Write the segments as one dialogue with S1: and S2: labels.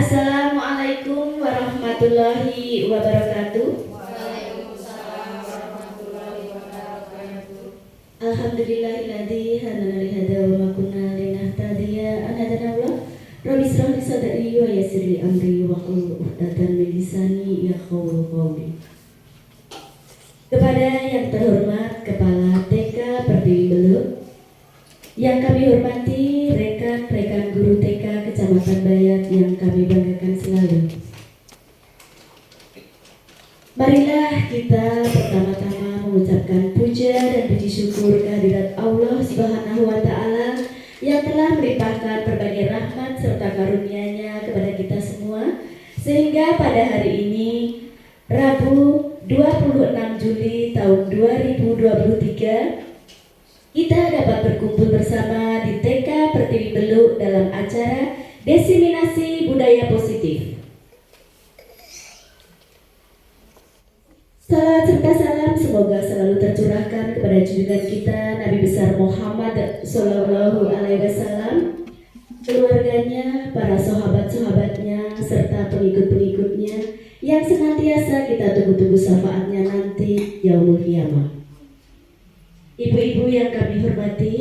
S1: Assalamualaikum warahmatullahi wabarakatuh.
S2: Waalaikumsalam warahmatullahi wabarakatuh.
S1: Alhamdulillahilladzi hadana li hada wa ma kunna linahtadiya an hadana Allah. Rabbi shrah li sadri wa yassir li amri wa hlul 'uqdatam min lisani yafqahu qawli. Kepada yang terhormat Kepala TK Pertiwi Beluk, yang kami hormati rekan-rekan guru TK Kecamatan Bayat yang kami banggakan selalu. Marilah kita pertama-tama mengucapkan puja dan puji syukur kehadirat Allah Subhanahu wa Ta'ala yang telah melimpahkan berbagai rahmat serta karunia-Nya kepada kita semua, sehingga pada hari ini Rabu 26 Juli tahun 2023 kita dapat berkumpul bersama di TK Pertiwi Beluk dalam acara Diseminasi Budaya Positif. Salawat serta salam semoga selalu tercurahkan kepada junjungan kita Nabi besar Muhammad Sallallahu Alaihi Wasallam, keluarganya, para sahabat-sahabatnya, serta pengikut-pengikutnya yang senantiasa kita tunggu-tunggu syafaatnya nanti yaumul qiyamah. Ibu-ibu yang kami hormati,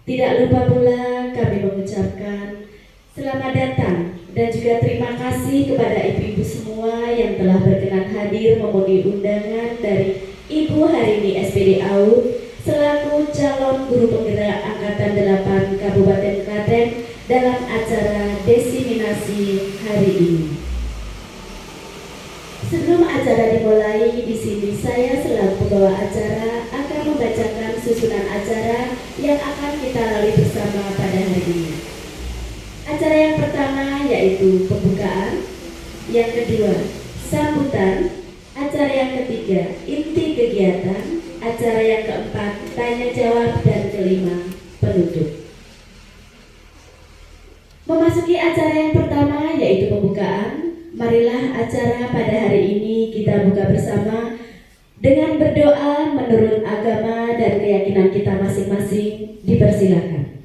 S1: tidak lupa pula kami mengucapkan selamat datang dan juga terima kasih kepada ibu-ibu semua yang telah berkenan hadir memenuhi undangan dari Ibu Harini SPD AUD selaku calon guru penggerak Angkatan 8 Kabupaten Klaten dalam acara Diseminasi hari ini. Sebelum acara dimulai, di sini saya selaku pembawa acara akan membacakan susunan acara yang akan kita lalui bersama pada hari ini. Acara yang pertama yaitu pembukaan, yang kedua sambutan, acara yang ketiga inti kegiatan, acara yang keempat tanya jawab, dan kelima penutup. Memasuki acara yang pertama yaitu pembukaan, marilah acara pada hari ini kita buka bersama dengan berdoa menurut agama dan keyakinan kita masing-masing. Dipersilakan.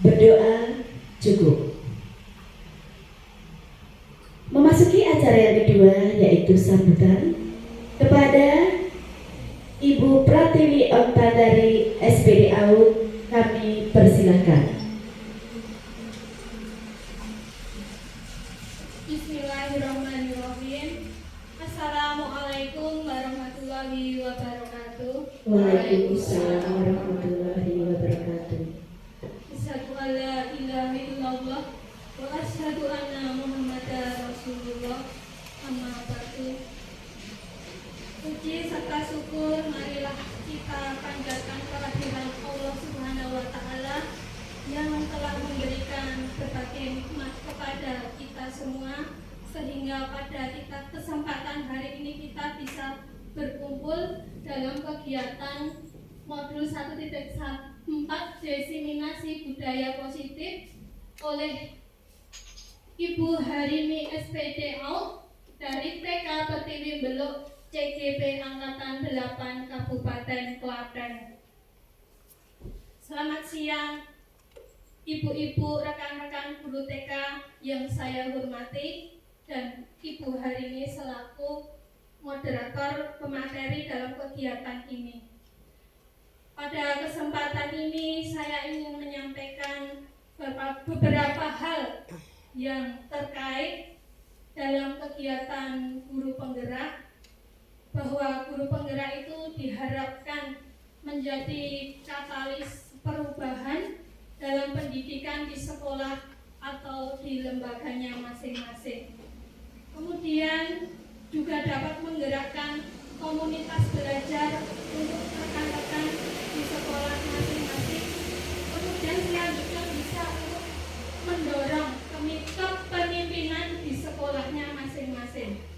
S1: Berdoa cukup. Memasuki acara yang kedua yaitu sambutan kepada Ibu Pratiwi Okta dari SPD AUD, kami persilakan.
S2: Bismillahirrahmanirrahim. Assalamualaikum warahmatullahi wabarakatuh.
S1: Waalaikumsalam warahmatullahi wabarakatuh.
S2: Asyhadu an la ilaha illallah wa asyhadu anna Muhammadar Rasulullah. Amma ba'du. Puji serta syukur marilah kita panjatkan kehadiran Allah Subhanahu wa Ta'ala yang telah memberikan berbagai nikmat kepada kita semua, sehingga pada kesempatan hari ini kita bisa berkumpul dalam kegiatan modul 1.4 Diseminasi Budaya Positif oleh Ibu Harini SPD AUD dari TK Pertiwi Beluk CGP Angkatan 8 Kabupaten Klaten. Selamat siang ibu-ibu, rekan-rekan guru TK yang saya hormati, dan Ibu Harini selaku moderator pemateri dalam kegiatan ini. Pada kesempatan ini saya ingin menyampaikan beberapa hal yang terkait dalam kegiatan guru penggerak, bahwa guru penggerak itu diharapkan menjadi katalis perubahan dalam pendidikan di sekolah atau di lembaganya masing-masing. Kemudian juga dapat menggerakkan komunitas belajar untuk rekan-rekan di sekolah masing-masing. Kemudian selanjutnya bisa untuk mendorong kepemimpinan di sekolahnya masing-masing.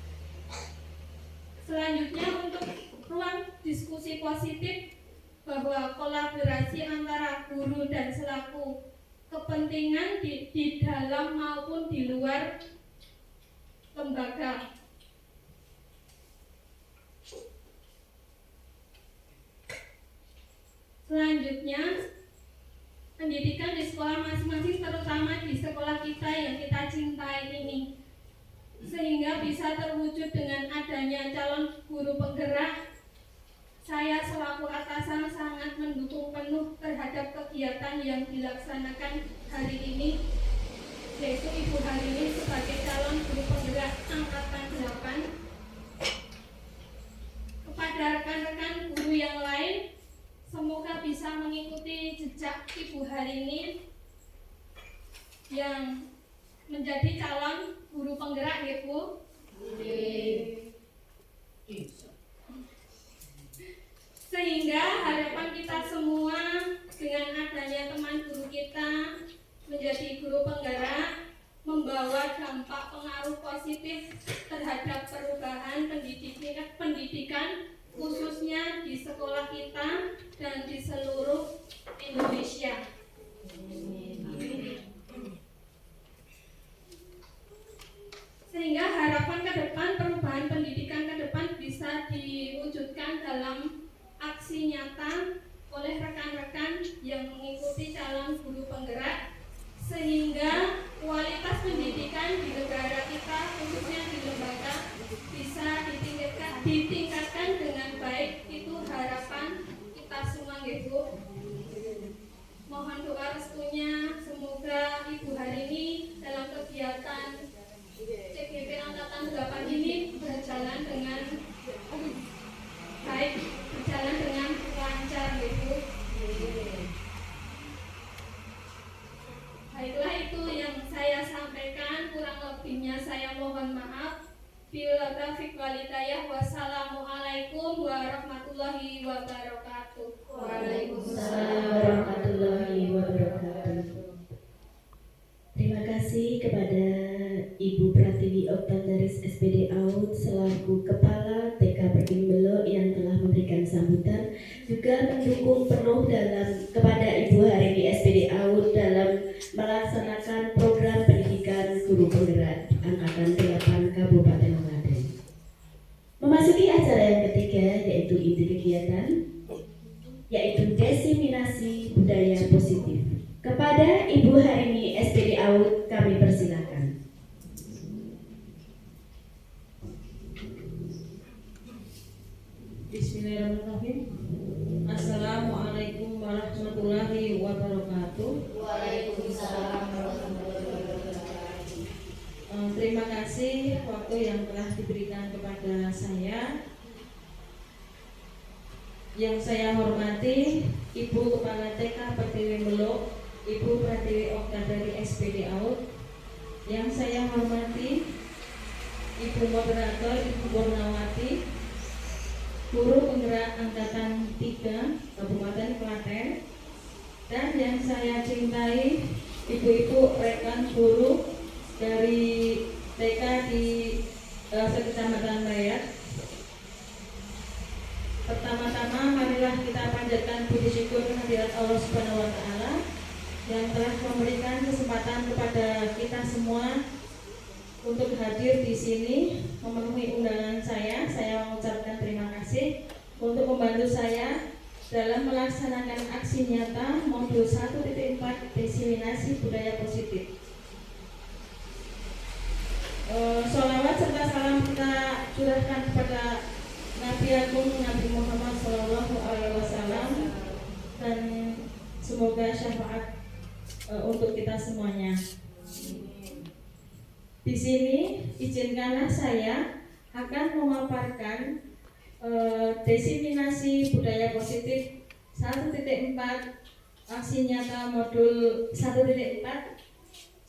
S2: Selanjutnya untuk ruang diskusi positif, bahwa kolaborasi antara guru dan selaku kepentingan di dalam maupun di luar lembaga. Selanjutnya, pendidikan di sekolah masing-masing, terutama di sekolah kita yang kita cintai ini, sehingga bisa terwujud dengan adanya calon guru penggerak. Saya selaku atasan sangat mendukung penuh terhadap kegiatan yang dilaksanakan hari ini, yaitu Ibu Harini sebagai calon guru penggerak angkatan 8. Kepada rekan-rekan guru yang lain, semoga bisa mengikuti jejak Ibu Harini yang menjadi calon guru penggerak, ya Bu. Sehingga harapan kita semua dengan adanya teman guru kita menjadi guru penggerak membawa dampak pengaruh positif terhadap perubahan pendidikan khususnya di sekolah kita dan di seluruh Indonesia. Sehingga harapan ke depan, perubahan pendidikan ke depan bisa diwujudkan dalam aksi nyata oleh rekan-rekan yang mengikuti calon guru penggerak, sehingga kualitas pendidikan di negara kita, khususnya di lembaga, bisa ditingkatkan dengan baik. Itu harapan kita semua, Bu. Mohon doa restunya, semoga Ibu Harini dalam kegiatan CGP Angkatan 8 ini berjalan dengan baik, berjalan dengan lancar, Bu. Baiklah, itu yang saya sampaikan, kurang lebihnya saya mohon maaf. Bila taufiq wal hidayah, wassalamualaikum warahmatullahi wabarakatuh.
S1: Waalaikumsalam warahmatullahi wabarakatuh. Terima kasih kepada Ibu Pratiwi Oktandaris SPD AUD selaku Kepala TK Pertiwi Belo yang telah memberikan sambutan, juga mendukung penuh kepada Ibu Harini SPD AUD dalam melaksanakan program pendidikan guru penggerak angkatan 8 Kabupaten Klaten. Memasuki acara yang ketiga, yaitu inti kegiatan, yaitu diseminasi budaya positif. Kepada Ibu Harini SPD AUD kami persilakan.
S3: Bismillahirrahmanirrahim. Assalamualaikum warahmatullahi wabarakatuh.
S1: Waalaikumsalam warahmatullahi wabarakatuh.
S3: Terima kasih waktu yang telah diberikan kepada saya. Yang saya hormati Ibu Kepala TK Pertiwi Belo, Ibu Pratiwi Oktandaris SPD AUD. Yang saya hormati Ibu Moderator, Ibu Bornawati, Guru Penggerak Angkatan 3 Kabupaten Klaten, dan yang saya cintai ibu-ibu rekan guru dari TK di Kecamatan Rayat. Pertama-tama marilah kita panjatkan puji syukur kehadirat Allah Subhanahu wa taala yang telah memberikan kesempatan kepada kita semua untuk hadir di sini memenuhi undangan saya. Saya mengucapkan terima kasih untuk membantu saya dalam melaksanakan aksi nyata modul 1.4 diseminasi budaya positif. Sholawat serta salam kita curahkan kepada Nabi Agung Nabi Muhammad SAW, dan semoga syafaat untuk kita semuanya. Di sini izinkanlah saya akan memaparkan diseminasi budaya positif 1.4 aksi nyata modul 1.4.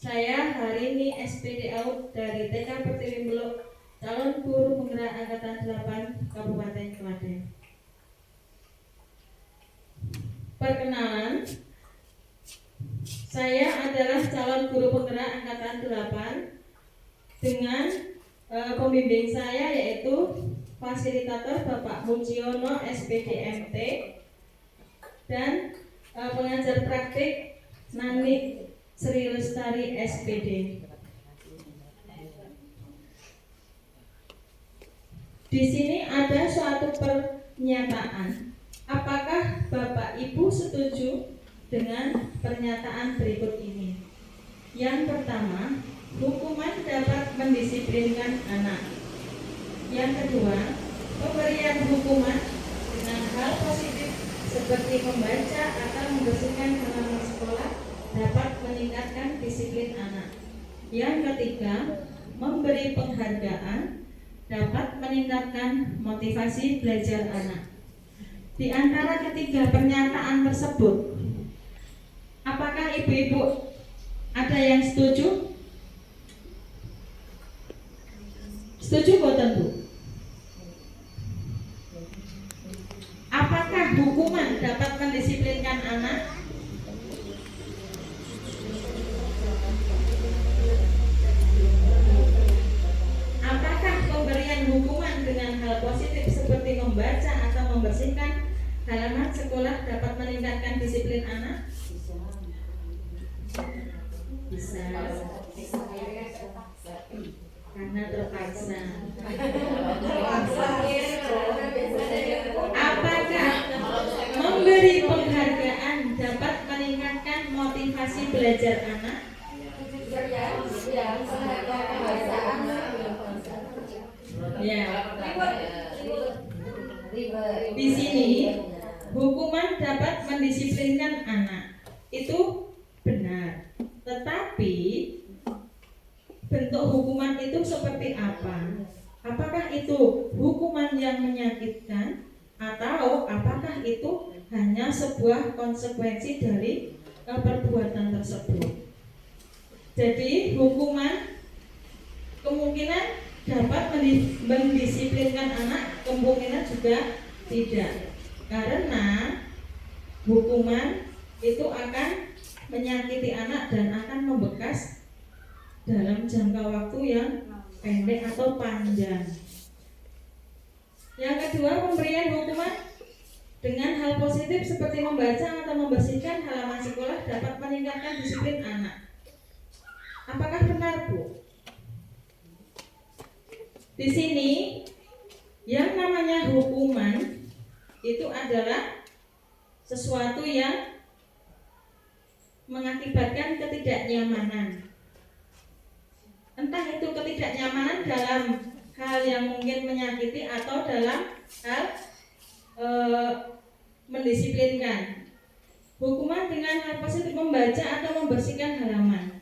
S3: Saya Harini SPD AUD dari TK Pertiwi Belo, calon guru penggerak angkatan 8 Kabupaten Klaten. Perkenalan, saya adalah calon guru penggerak angkatan 8 dengan pembimbing saya yaitu fasilitator Bapak Mujiono SPD MT dan pengajar praktik Nani Sri Lestari SPD. Di sini ada suatu pernyataan Apakah Bapak Ibu setuju dengan pernyataan berikut ini? Yang pertama, hukuman dapat mendisiplinkan anak. Yang kedua, pemberian hukuman dengan hal positif seperti membaca atau membersihkan halaman sekolah dapat meningkatkan disiplin anak. Yang ketiga, memberi penghargaan dapat meningkatkan motivasi belajar anak. Di antara ketiga pernyataan tersebut, apakah ibu-ibu ada yang setuju? Setuju boten Bu? Apakah hukuman dapat mendisiplinkan anak? Apakah pemberian hukuman dengan hal positif seperti membaca atau membersihkan halaman sekolah dapat meningkatkan disiplin anak? Bisa. Karena terpaksa. Apakah memberi penghargaan dapat meningkatkan motivasi belajar anak? Ya. Di sini hukuman dapat mendisiplinkan anak. Itu benar. Tetapi bentuk hukuman itu seperti apa? Apakah itu hukuman yang menyakitkan atau apakah itu hanya sebuah konsekuensi dari perbuatan tersebut? Jadi hukuman kemungkinan dapat mendisiplinkan anak, kemungkinan juga tidak. Karena hukuman itu akan menyakiti anak dan akan membekas dalam jangka waktu yang pendek atau panjang. Yang kedua, pemberian hukuman dengan hal positif seperti membaca atau membersihkan halaman sekolah dapat meningkatkan disiplin anak. Apakah benar, Bu? Di sini yang namanya hukuman itu adalah sesuatu yang mengakibatkan ketidaknyamanan. Entah itu ketidaknyamanan dalam hal yang mungkin menyakiti atau dalam hal mendisiplinkan. Hukuman dengan hal positif membaca atau membersihkan halaman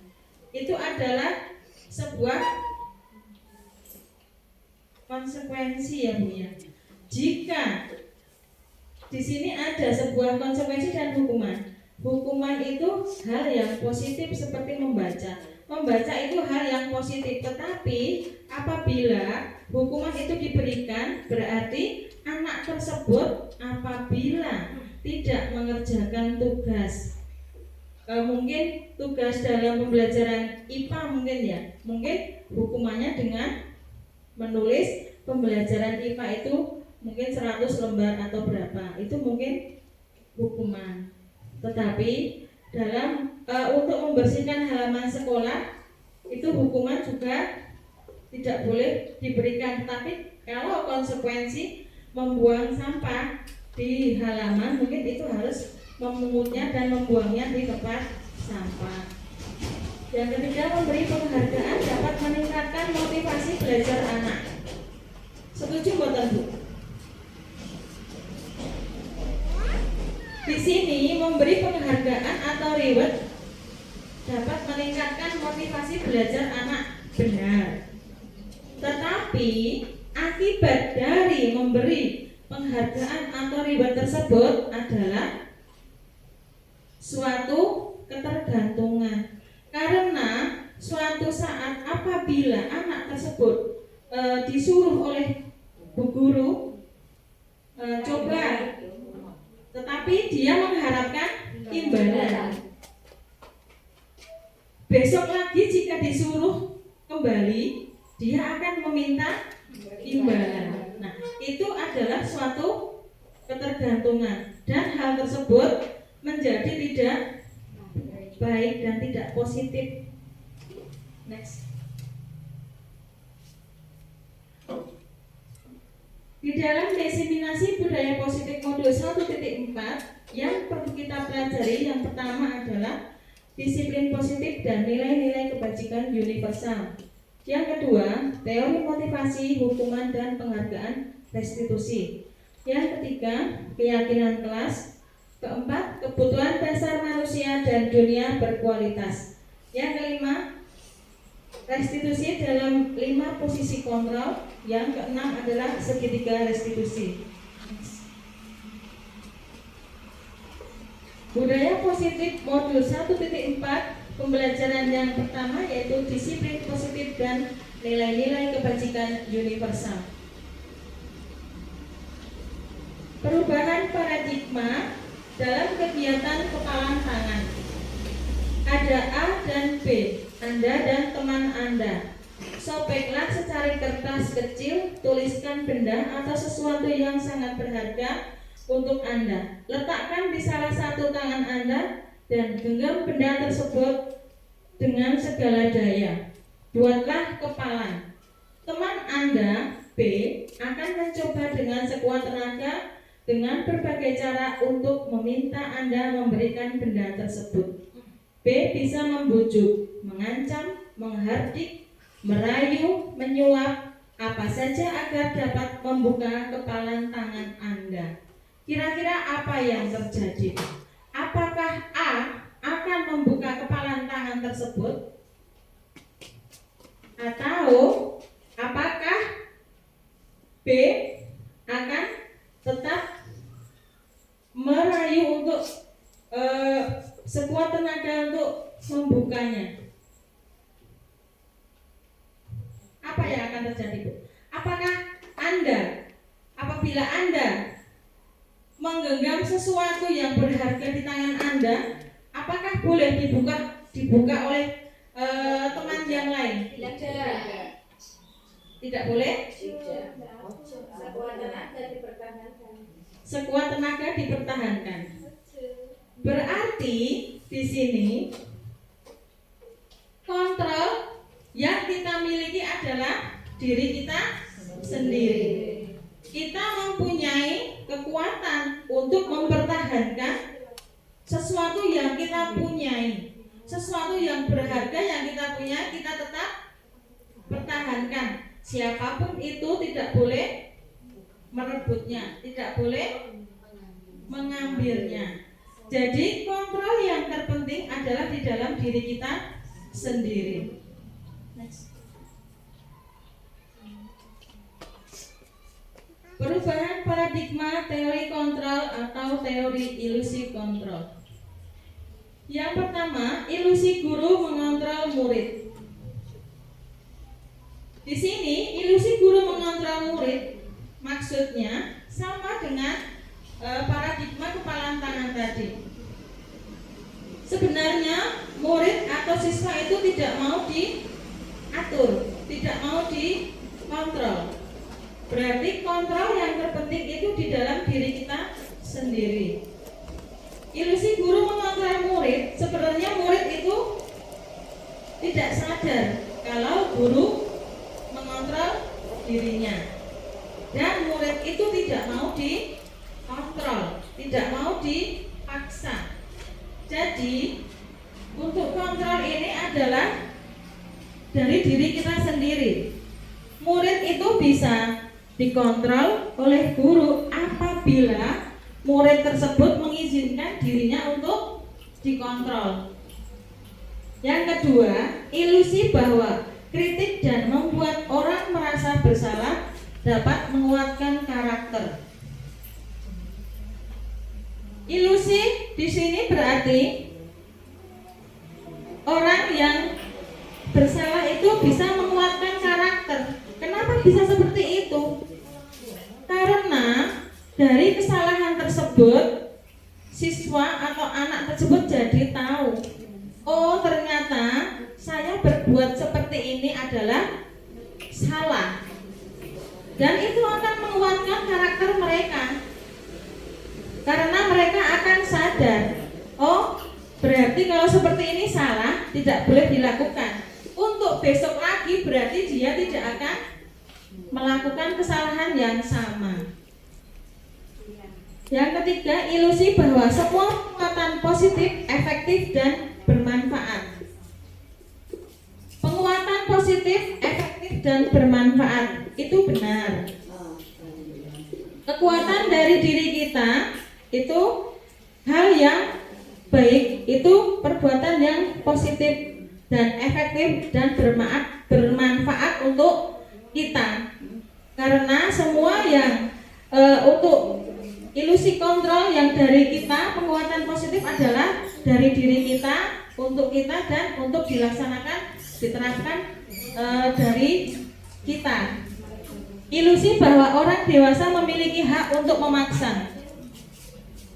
S3: itu adalah sebuah konsekuensi ya Bu ya. Jika di sini ada sebuah konsekuensi dan hukuman. Hukuman itu hal yang positif seperti membaca. Membaca itu hal yang positif, tetapi apabila hukuman itu diberikan berarti anak tersebut apabila tidak mengerjakan tugas, mungkin tugas dalam pembelajaran IPA mungkin ya, mungkin hukumannya dengan menulis pembelajaran IPA itu mungkin 100 lembar atau berapa, itu mungkin hukuman. Tetapi dalam untuk membersihkan halaman sekolah itu hukuman juga tidak boleh diberikan. Tapi kalau konsekuensi membuang sampah di halaman mungkin itu harus memungutnya dan membuangnya di tempat sampah. Yang ketiga, memberi penghargaan dapat meningkatkan motivasi belajar anak. Setuju mboten Bu? Di sini memberi penghargaan atau reward dapat meningkatkan motivasi belajar anak, benar. Tetapi akibat dari memberi penghargaan atau reward tersebut adalah suatu ketergantungan. Karena suatu saat apabila anak tersebut disuruh oleh bu guru coba, tetapi dia mengharapkan imbalan. Besok lagi jika disuruh kembali, dia akan meminta imbalan. Nah, itu adalah suatu ketergantungan dan hal tersebut menjadi tidak baik dan tidak positif. Next. Di dalam diseminasi budaya positif modul 1.4 yang perlu kita pelajari yang pertama adalah disiplin positif dan nilai-nilai kebajikan universal. Yang kedua, teori motivasi, hukuman, dan penghargaan restitusi. Yang ketiga, keyakinan kelas. Keempat, kebutuhan dasar manusia dan dunia berkualitas. Yang kelima, restitusi dalam 5 posisi kontrol. Yang keenam adalah segitiga restitusi. Budaya positif modul 1.4 pembelajaran yang pertama yaitu disiplin positif dan nilai-nilai kebajikan universal. Perubahan paradigma dalam kegiatan kepalan tangan. Ada A dan B, Anda dan teman Anda. Sobeklah secari kertas kecil, tuliskan benda atau sesuatu yang sangat berharga untuk Anda. Letakkan di salah satu tangan Anda dan genggam benda tersebut dengan segala daya. Buatlah kepalan. Teman Anda, B, akan mencoba dengan sekuat tenaga dengan berbagai cara untuk meminta Anda memberikan benda tersebut. B bisa membujuk, mengancam, menghardik, merayu, menyuap, apa saja agar dapat membuka kepalan tangan Anda. Kira-kira apa yang terjadi? Apakah A akan membuka kepalan tangan tersebut? Atau apakah B akan tetap merayu untuk sekuat tenaga untuk membukanya? Apa yang akan terjadi, Bu? Apakah Anda, apabila Anda menggenggam sesuatu yang berharga di tangan Anda, apakah boleh dibuka oleh teman yang lain?
S2: Tidak.
S3: Tidak boleh?
S2: Sekuat tenaga dipertahankan.
S3: Sekuat tenaga dipertahankan. Berarti di sini kontrol yang kita miliki adalah diri kita sendiri. Kita mempunyai kekuatan untuk mempertahankan sesuatu yang kita punyai. Sesuatu yang berharga yang kita punya, kita tetap pertahankan. Siapapun itu tidak boleh merebutnya, tidak boleh mengambilnya. Jadi kontrol yang terpenting adalah di dalam diri kita sendiri. Perubahan paradigma teori kontrol atau teori ilusi kontrol. Yang pertama, ilusi guru mengontrol murid. Di sini ilusi guru mengontrol murid maksudnya sama dengan paradigma kepalan tangan tadi. Sebenarnya murid atau siswa itu tidak mau diatur, tidak mau dikontrol. Berarti kontrol yang terpenting itu di dalam diri kita sendiri. Ilusi guru mengontrol murid, sebenarnya murid itu tidak sadar kalau guru mengontrol dirinya. Dan murid itu tidak mau dikontrol, tidak mau dipaksa. Jadi untuk kontrol ini adalah dari diri kita sendiri. Murid itu bisa dikontrol oleh guru apabila murid tersebut mengizinkan dirinya untuk dikontrol. Yang kedua, ilusi bahwa kritik dan membuat orang merasa bersalah dapat menguatkan karakter. Ilusi di sini berarti orang yang bersalah itu bisa menguatkan karakter. Kenapa bisa seperti itu? Karena dari kesalahan tersebut siswa atau anak tersebut jadi tahu, oh ternyata saya berbuat seperti ini adalah salah. Dan itu akan menguatkan karakter mereka. Karena mereka akan sadar, oh berarti kalau seperti ini salah, tidak boleh dilakukan. Untuk besok lagi berarti dia tidak akan melakukan kesalahan yang sama. Yang ketiga, ilusi bahwa semua penguatan positif, efektif, dan bermanfaat. Penguatan positif, efektif, dan bermanfaat itu benar. Kekuatan dari diri kita itu hal yang baik, itu perbuatan yang positif dan efektif dan bermanfaat untuk kita. Karena semua yang untuk ilusi kontrol yang dari kita, penguatan positif adalah dari diri kita, untuk kita, dan untuk dilaksanakan, diterapkan dari kita. Ilusi bahwa orang dewasa memiliki hak untuk memaksa.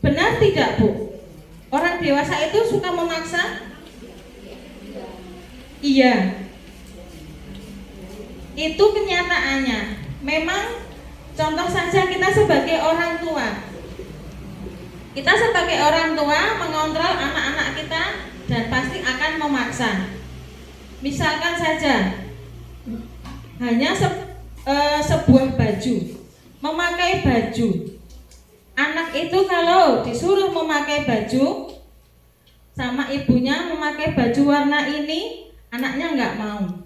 S3: Benar tidak, Bu? Orang dewasa itu suka memaksa? Iya. Itu kenyataannya. Memang contoh saja kita sebagai orang tua. Kita sebagai orang tua mengontrol anak-anak kita dan pasti akan memaksa. Misalkan saja hanya sebuah baju, memakai baju. Anak itu kalau disuruh memakai baju sama ibunya memakai baju warna ini, anaknya nggak mau.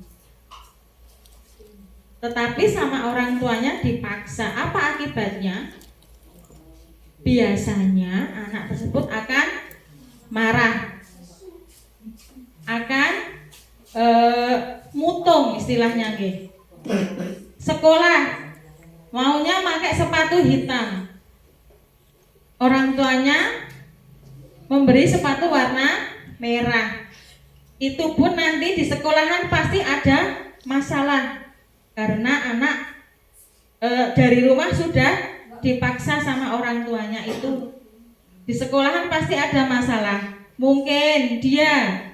S3: Tetapi sama orang tuanya dipaksa. Apa akibatnya? Biasanya anak tersebut akan marah, akan mutung istilahnya nggih. Sekolah maunya pakai sepatu hitam, orang tuanya memberi sepatu warna merah. Itu pun nanti di sekolahan pasti ada masalah karena anak dari rumah sudah dipaksa sama orang tuanya. Itu di sekolahan pasti ada masalah. Mungkin dia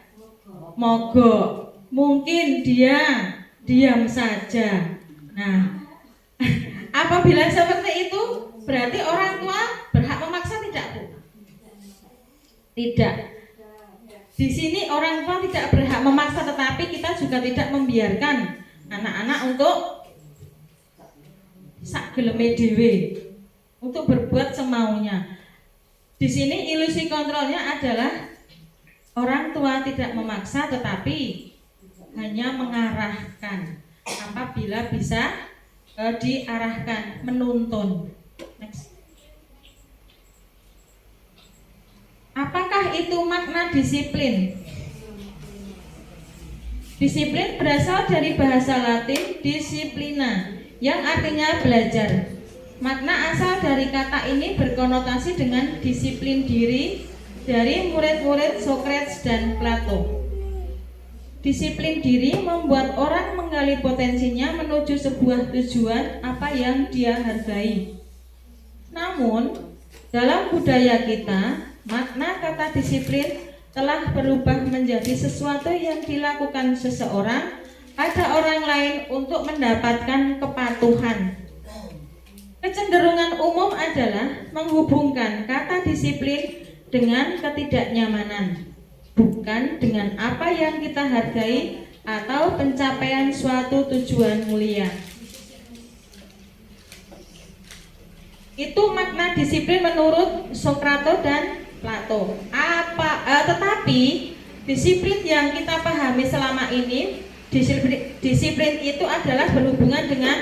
S3: mogok, mungkin dia diam saja. Nah, apabila seperti itu, berarti orang tua berhak memaksa tidak, Bu? Tidak. Di sini orang tua tidak berhak memaksa, tetapi kita juga tidak membiarkan anak-anak untuk sak geleme dhewe, untuk berbuat semaunya. Di sini ilusi kontrolnya adalah orang tua tidak memaksa, tetapi hanya mengarahkan. Apabila bisa diarahkan, menuntun. Next. Apakah itu makna disiplin? Disiplin berasal dari bahasa Latin disciplina, yang artinya belajar. Makna asal dari kata ini berkonotasi dengan disiplin diri dari murid-murid Socrates dan Plato. Disiplin diri membuat orang menggali potensinya menuju sebuah tujuan apa yang dia hargai. Namun, dalam budaya kita, makna kata disiplin telah berubah menjadi sesuatu yang dilakukan seseorang pada orang lain untuk mendapatkan kepatuhan. Kecenderungan umum adalah menghubungkan kata disiplin dengan ketidaknyamanan, bukan dengan apa yang kita hargai atau pencapaian suatu tujuan mulia. Itu makna disiplin menurut Socrates dan Plato. Tetapi disiplin yang kita pahami selama ini, disiplin itu adalah berhubungan dengan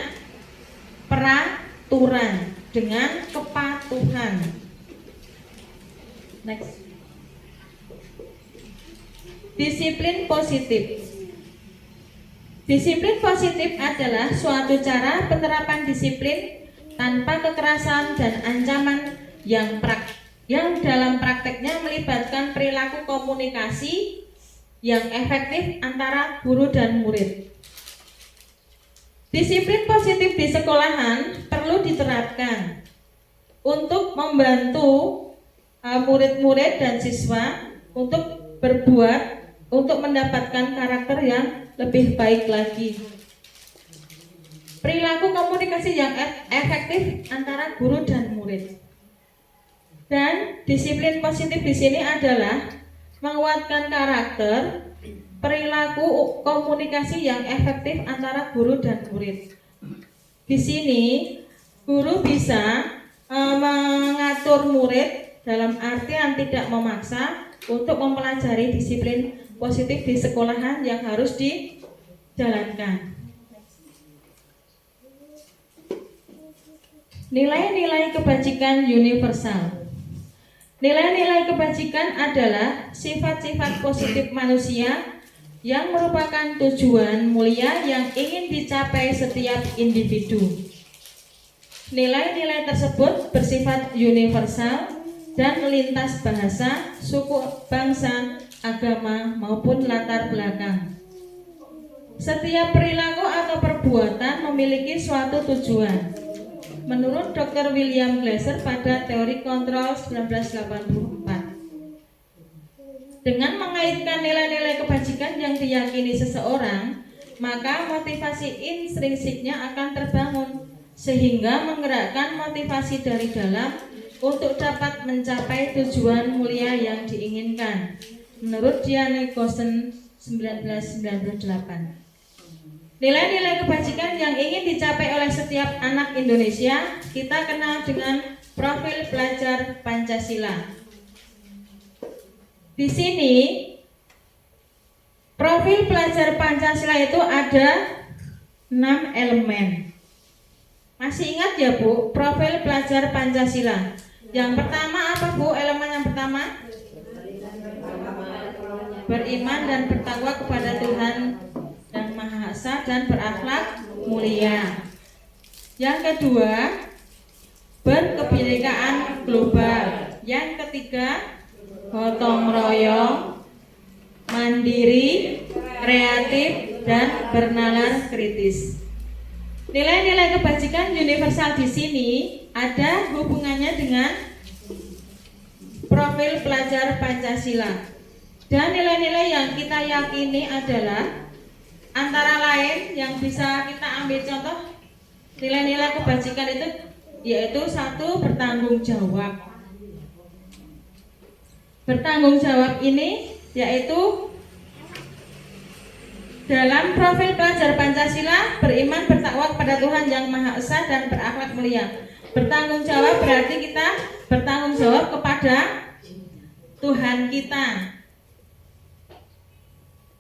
S3: peraturan, dengan kepatuhan. Next. Disiplin positif. Disiplin positif adalah suatu cara penerapan disiplin tanpa kekerasan dan ancaman yang dalam prakteknya melibatkan perilaku komunikasi yang efektif antara guru dan murid. Disiplin positif di sekolahan perlu diterapkan untuk membantu murid-murid dan siswa untuk berbuat, untuk mendapatkan karakter yang lebih baik lagi. Perilaku komunikasi yang efektif antara guru dan murid. Dan disiplin positif di sini adalah menguatkan karakter, perilaku komunikasi yang efektif antara guru dan murid. Di sini guru bisa mengatur murid dalam artian tidak memaksa untuk mempelajari disiplin positif di sekolahan yang harus dijalankan. Nilai-nilai kebajikan universal. Nilai-nilai kebajikan adalah sifat-sifat positif manusia yang merupakan tujuan mulia yang ingin dicapai setiap individu. Nilai-nilai tersebut bersifat universal dan lintas bahasa, suku, bangsa, agama, maupun latar belakang. Setiap perilaku atau perbuatan memiliki suatu tujuan. Menurut Dr. William Glasser pada teori kontrol 1984. Dengan mengaitkan nilai-nilai kebajikan yang diyakini seseorang, maka motivasi intrinsiknya akan terbangun, sehingga menggerakkan motivasi dari dalam untuk dapat mencapai tujuan mulia yang diinginkan. Menurut Diane Gossen 1998. Nilai-nilai kebajikan yang ingin dicapai oleh setiap anak Indonesia kita kenal dengan profil pelajar Pancasila. Di sini profil pelajar Pancasila itu ada 6 elemen. Masih ingat ya Bu, profil pelajar Pancasila? Yang pertama apa Bu? Elemen yang pertama? Beriman dan bertakwa kepada Tuhan yang Maha Esa dan berakhlak mulia. Yang kedua, berkebinekaan global. Yang ketiga, gotong royong, mandiri, kreatif, dan bernalar kritis. Nilai-nilai kebajikan universal di sini ada hubungannya dengan profil pelajar Pancasila. Dan nilai-nilai yang kita yakini adalah antara lain yang bisa kita ambil contoh nilai-nilai kebajikan itu yaitu 1, bertanggung jawab. Bertanggung jawab ini yaitu dalam profil pelajar Pancasila, beriman bertakwa kepada Tuhan yang Maha Esa dan berakhlak mulia. Bertanggung jawab berarti kita bertanggung jawab kepada Tuhan kita.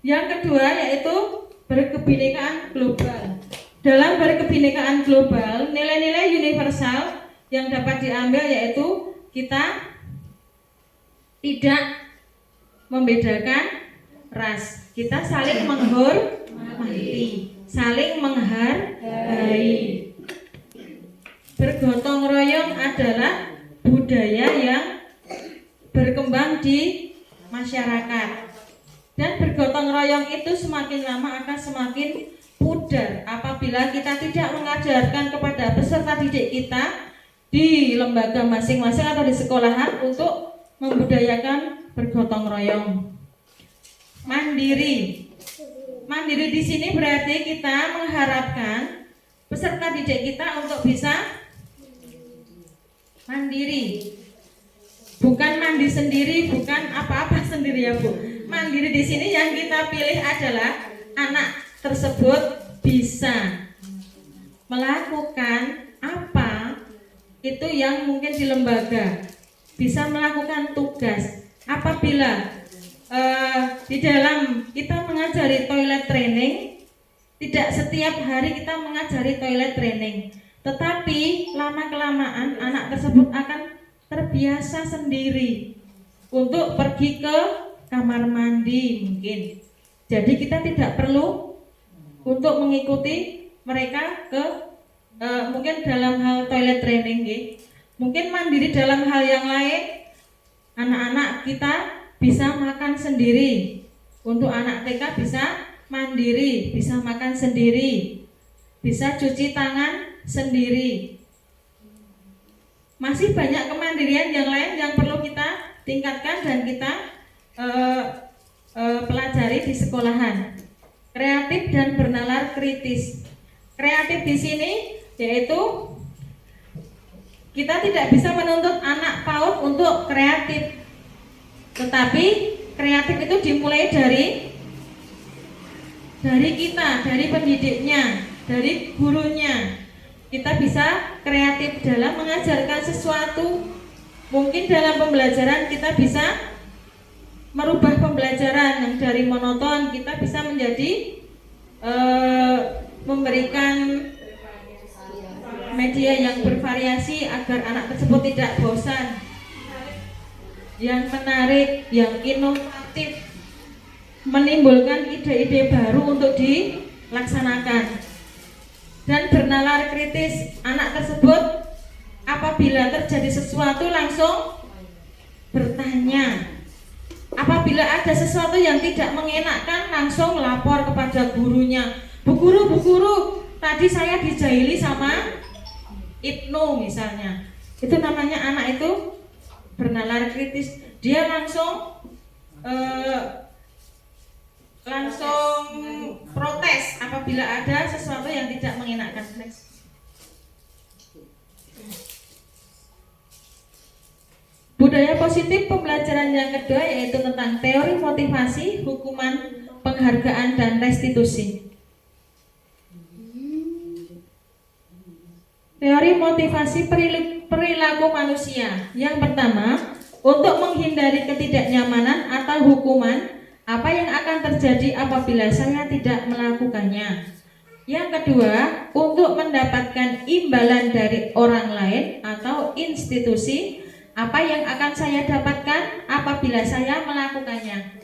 S3: Yang kedua yaitu berkebinekaan global. Dalam berkebinekaan global, nilai-nilai universal yang dapat diambil yaitu kita tidak membedakan ras. Kita saling menghormati, saling menghargai. Bergotong royong adalah budaya yang berkembang di masyarakat. Dan bergotong royong itu semakin lama akan semakin pudar apabila kita tidak mengajarkan kepada peserta didik kita di lembaga masing-masing atau di sekolahan untuk membudayakan bergotong royong. Mandiri. Mandiri di sini berarti kita mengharapkan peserta didik kita untuk bisa mandiri. Bukan mandi sendiri, bukan apa-apa sendiri ya Bu. Mandiri di sini yang kita pilih adalah anak tersebut bisa melakukan apa itu yang mungkin di lembaga, bisa melakukan tugas. Apabila di dalam kita mengajari toilet training, tidak setiap hari kita mengajari toilet training, tetapi lama-kelamaan anak tersebut akan terbiasa sendiri untuk pergi ke kamar mandi mungkin. Jadi kita tidak perlu untuk mengikuti mereka ke mungkin dalam hal toilet training mungkin mandiri dalam hal yang lain. Anak-anak kita bisa makan sendiri. Untuk anak TK bisa mandiri, bisa makan sendiri, bisa cuci tangan sendiri. Masih banyak kemandirian yang lain yang perlu kita tingkatkan dan kita pelajari di sekolahan. Kreatif dan bernalar kritis. Kreatif di sini yaitu kita tidak bisa menuntut anak PAUD untuk kreatif, tetapi kreatif itu dimulai dari kita, dari pendidiknya, dari gurunya. kita bisa kreatif dalam mengajarkan sesuatu. Mungkin dalam pembelajaran kita bisa merubah pembelajaran yang dari monoton, kita bisa menjadi memberikan media yang bervariasi agar anak tersebut tidak bosan, yang menarik, yang inovatif, menimbulkan ide-ide baru untuk dilaksanakan. Dan bernalar kritis, anak tersebut apabila terjadi sesuatu langsung bertanya. Apabila ada sesuatu yang tidak mengenakan langsung lapor kepada gurunya. Bu guru, tadi saya dijahili sama Ibnu misalnya. Itu namanya anak itu bernalar kritis. Dia langsung protes apabila ada sesuatu yang tidak mengenakan. Budaya positif pembelajaran yang kedua yaitu tentang teori motivasi, hukuman, penghargaan, dan restitusi. Teori motivasi perilaku manusia. Yang pertama, untuk menghindari ketidaknyamanan atau hukuman, apa yang akan terjadi apabila saya tidak melakukannya. Yang kedua, untuk mendapatkan imbalan dari orang lain atau institusi, apa yang akan saya dapatkan apabila saya melakukannya.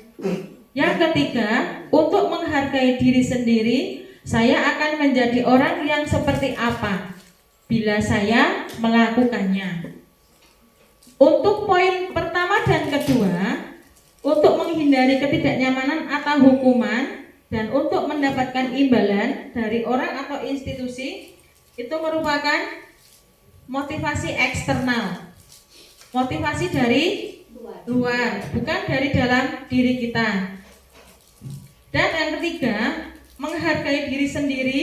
S3: Yang ketiga, untuk menghargai diri sendiri, saya akan menjadi orang yang seperti apa bila saya melakukannya. Untuk poin pertama dan kedua, untuk menghindari ketidaknyamanan atau hukuman dan untuk mendapatkan imbalan dari orang atau institusi, itu merupakan motivasi eksternal. Motivasi dari luar, bukan dari dalam diri kita. Dan yang ketiga, menghargai diri sendiri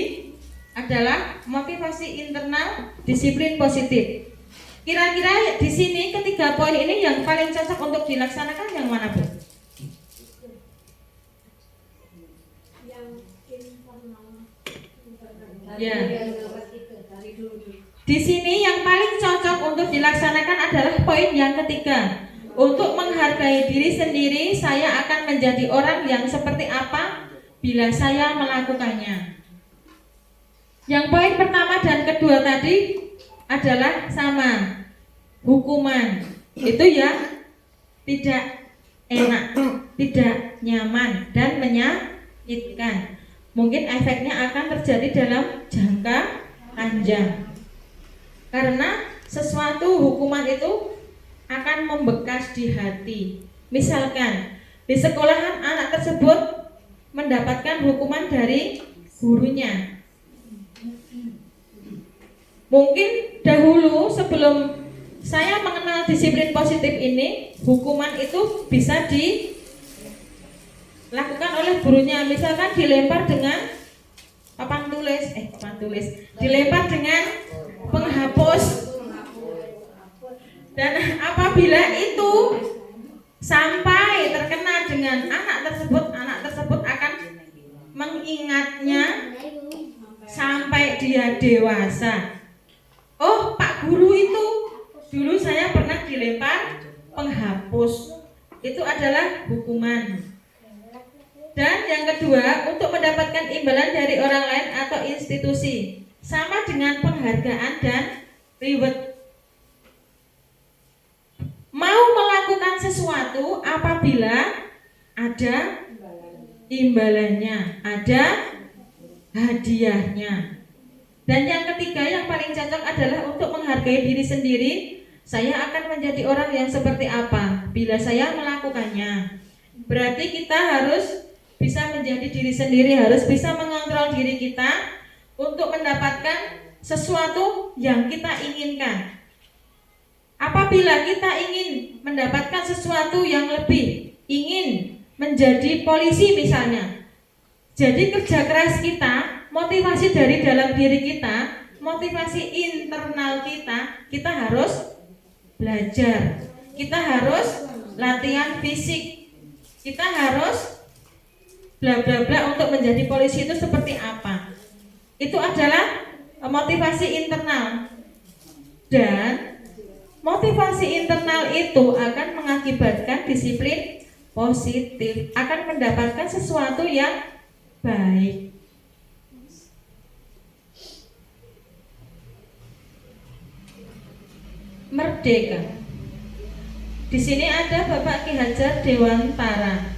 S3: adalah motivasi internal, disiplin positif. Kira-kira di sini ketiga poin ini yang paling cocok untuk dilaksanakan yang mana, Bu? Ya. Di sini yang paling cocok untuk dilaksanakan adalah poin yang ketiga. Untuk menghargai diri sendiri, saya akan menjadi orang yang seperti apa bila saya melakukannya. Yang poin pertama dan kedua tadi adalah sama. Hukuman itu ya tidak enak, tidak nyaman dan menyakitkan. Mungkin efeknya akan terjadi dalam jangka panjang. Karena sesuatu hukuman itu akan membekas di hati. Misalkan di sekolahan anak tersebut mendapatkan hukuman dari gurunya. Mungkin dahulu sebelum saya mengenal disiplin positif ini, hukuman itu bisa dilakukan oleh gurunya. Misalkan dilempar dengan papan tulis, dilempar dengan penghapus. Dan apabila itu sampai terkena dengan anak tersebut akan mengingatnya sampai dia dewasa. Oh, Pak Guru itu dulu saya pernah dilempar penghapus. Itu adalah hukuman. Dan yang kedua, untuk mendapatkan imbalan dari orang lain atau institusi, sama dengan penghargaan dan reward. Mau melakukan sesuatu apabila ada imbalannya, ada hadiahnya. Dan yang ketiga yang paling cocok adalah untuk menghargai diri sendiri. Saya akan menjadi orang yang seperti apa bila saya melakukannya. Berarti kita harus bisa menjadi diri sendiri, harus bisa mengontrol diri kita untuk mendapatkan sesuatu yang kita inginkan. Apabila kita ingin mendapatkan sesuatu yang lebih, ingin menjadi polisi misalnya, jadi kerja keras kita, motivasi dari dalam diri kita, motivasi internal kita harus belajar, kita harus latihan fisik, kita harus bla bla bla untuk menjadi polisi itu seperti apa. Itu adalah motivasi internal. Dan motivasi internal itu akan mengakibatkan disiplin positif, akan mendapatkan sesuatu yang baik. Merdeka. Di sini ada Bapak Ki Hajar Dewantara.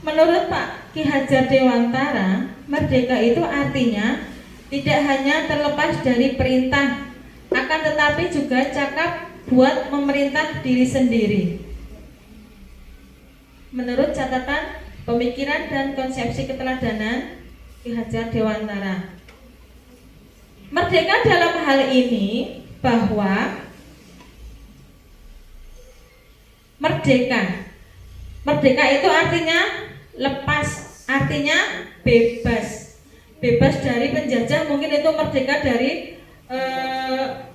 S3: Menurut Pak Ki Hajar Dewantara, merdeka itu artinya tidak hanya terlepas dari perintah, akan tetapi juga cakap buat memerintah diri sendiri. Menurut catatan pemikiran dan konsepsi keteladanan Ki Hajar Dewantara, merdeka dalam hal ini bahwa merdeka itu artinya lepas, artinya bebas dari penjajah. Mungkin itu merdeka dari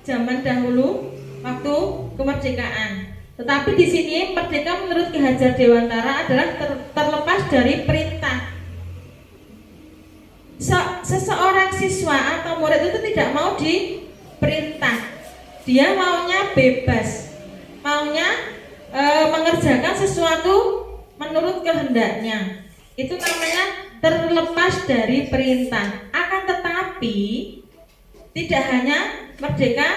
S3: zaman dahulu waktu kemerdekaan. Tetapi di sini merdeka menurut Ki Hajar Dewantara adalah terlepas dari perintah. Seseorang siswa atau murid itu tidak mau diperintah, dia maunya bebas, maunya mengerjakan sesuatu menurut kehendaknya. Itu namanya terlepas dari perintah. Akan tetapi tidak hanya merdeka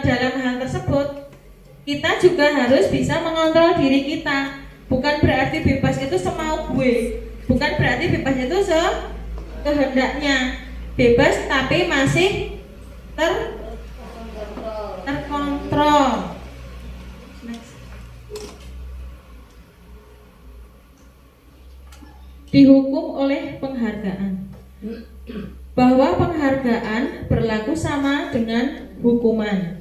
S3: dalam hal tersebut, kita juga harus bisa mengontrol diri kita. Bukan berarti bebas itu semau gue, bukan berarti bebas itu sekehendaknya. Bebas tapi masih terkontrol. Dihukum oleh penghargaan. Bahwa penghargaan berlaku sama dengan hukuman.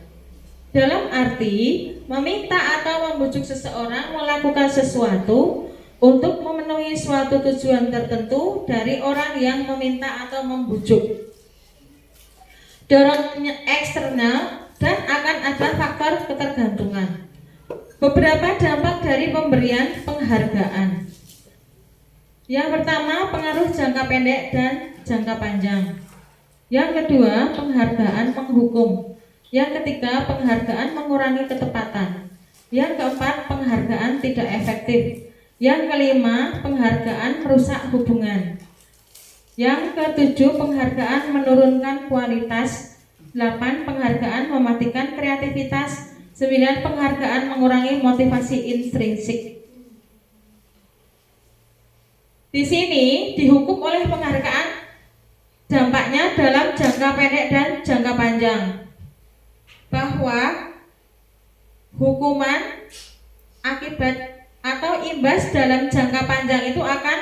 S3: Dalam arti meminta atau membujuk seseorang melakukan sesuatu untuk memenuhi suatu tujuan tertentu dari orang yang meminta atau membujuk. Dorongan eksternal dan akan ada faktor ketergantungan. Beberapa dampak dari pemberian penghargaan. Yang pertama, pengaruh jangka pendek dan jangka panjang. Yang kedua, penghargaan menghukum. Yang ketiga, penghargaan mengurangi ketepatan. Yang keempat, penghargaan tidak efektif. Yang kelima, penghargaan merusak hubungan. Yang ketujuh, penghargaan menurunkan kualitas. 8, penghargaan mematikan kreativitas. 9, penghargaan mengurangi motivasi intrinsik. Di sini dihukum oleh penghargaan, dampaknya dalam jangka pendek dan jangka panjang. Bahwa hukuman akibat atau imbas dalam jangka panjang itu akan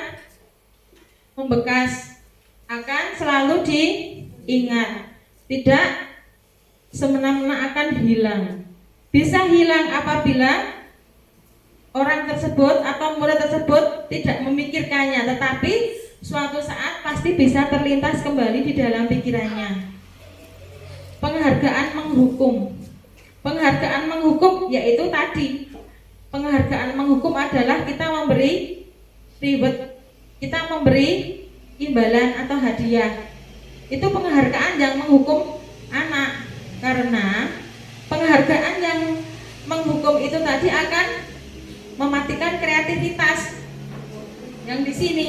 S3: membekas, akan selalu diingat, tidak semena-mena akan hilang. Bisa hilang apabila orang tersebut atau murid tersebut tidak memikirkannya, tetapi suatu saat pasti bisa terlintas kembali di dalam pikirannya. Penghargaan menghukum. Penghargaan menghukum yaitu tadi, penghargaan menghukum adalah kita memberi reward, kita memberi imbalan atau hadiah. Itu penghargaan yang menghukum anak, karena penghargaan yang menghukum itu tadi akan mematikan kreativitas. Yang di sini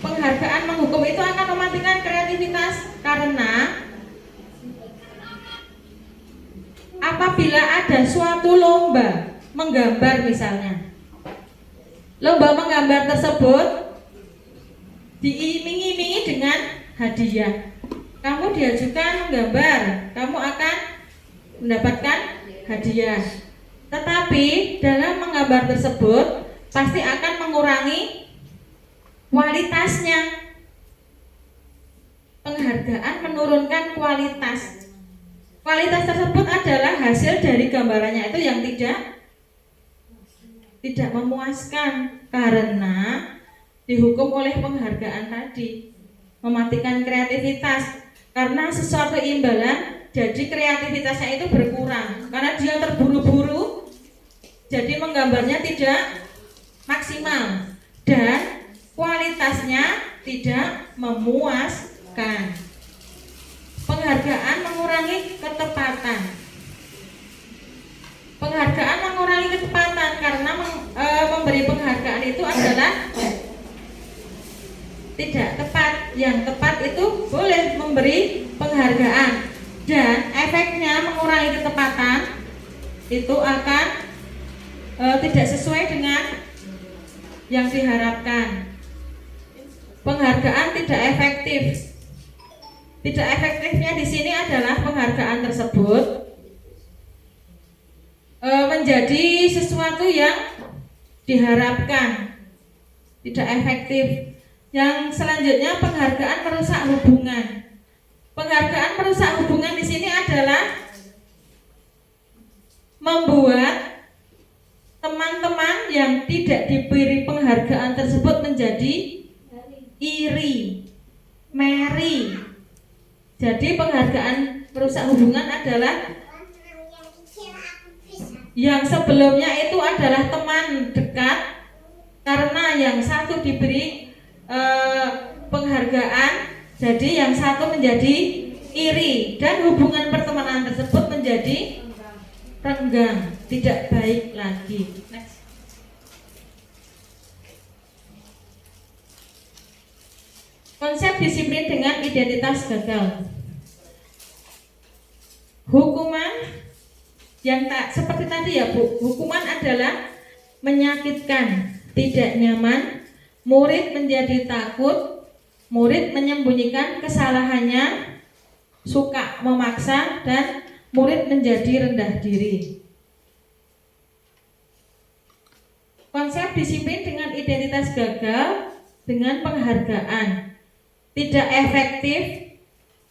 S3: penghargaan menghukum itu akan mematikan kreativitas, karena apabila ada suatu lomba menggambar misalnya, lomba menggambar tersebut diiming-imingi dengan hadiah. Kamu diajukan menggambar, kamu akan mendapatkan hadiah. Tetapi dalam menggambar tersebut pasti akan mengurangi kualitasnya. Penghargaan menurunkan kualitas. Kualitas tersebut adalah hasil dari gambarannya itu yang tidak memuaskan, karena dihukum oleh penghargaan tadi, mematikan kreativitas. Karena sesuatu imbalan, jadi kreativitasnya itu berkurang, karena dia terburu-buru, jadi menggambarnya tidak maksimal dan kualitasnya tidak memuaskan. Penghargaan mengurangi ketepatan. Penghargaan mengurangi ketepatan karena memberi penghargaan itu adalah tidak tepat. Yang tepat itu boleh memberi penghargaan, dan efeknya mengurangi ketepatan itu akan tidak sesuai dengan yang diharapkan. Penghargaan tidak efektif. Tidak efektifnya di sini adalah penghargaan tersebut menjadi sesuatu yang diharapkan, tidak efektif. Yang selanjutnya, penghargaan merusak hubungan. Penghargaan merusak hubungan di sini adalah membuat teman-teman yang tidak diberi penghargaan tersebut menjadi iri, meri. Jadi penghargaan merusak hubungan adalah yang sebelumnya itu adalah teman dekat, karena yang satu diberi penghargaan, jadi yang satu menjadi iri, dan hubungan pertemanan tersebut menjadi renggang, tidak baik lagi. Next. Konsep disiplin dengan identitas gagal. Hukuman yang tak seperti tadi ya Bu, hukuman adalah menyakitkan, tidak nyaman, murid menjadi takut, murid menyembunyikan kesalahannya, suka memaksa, dan murid menjadi rendah diri. Konsep disiplin dengan identitas gagal dengan penghargaan, tidak efektif,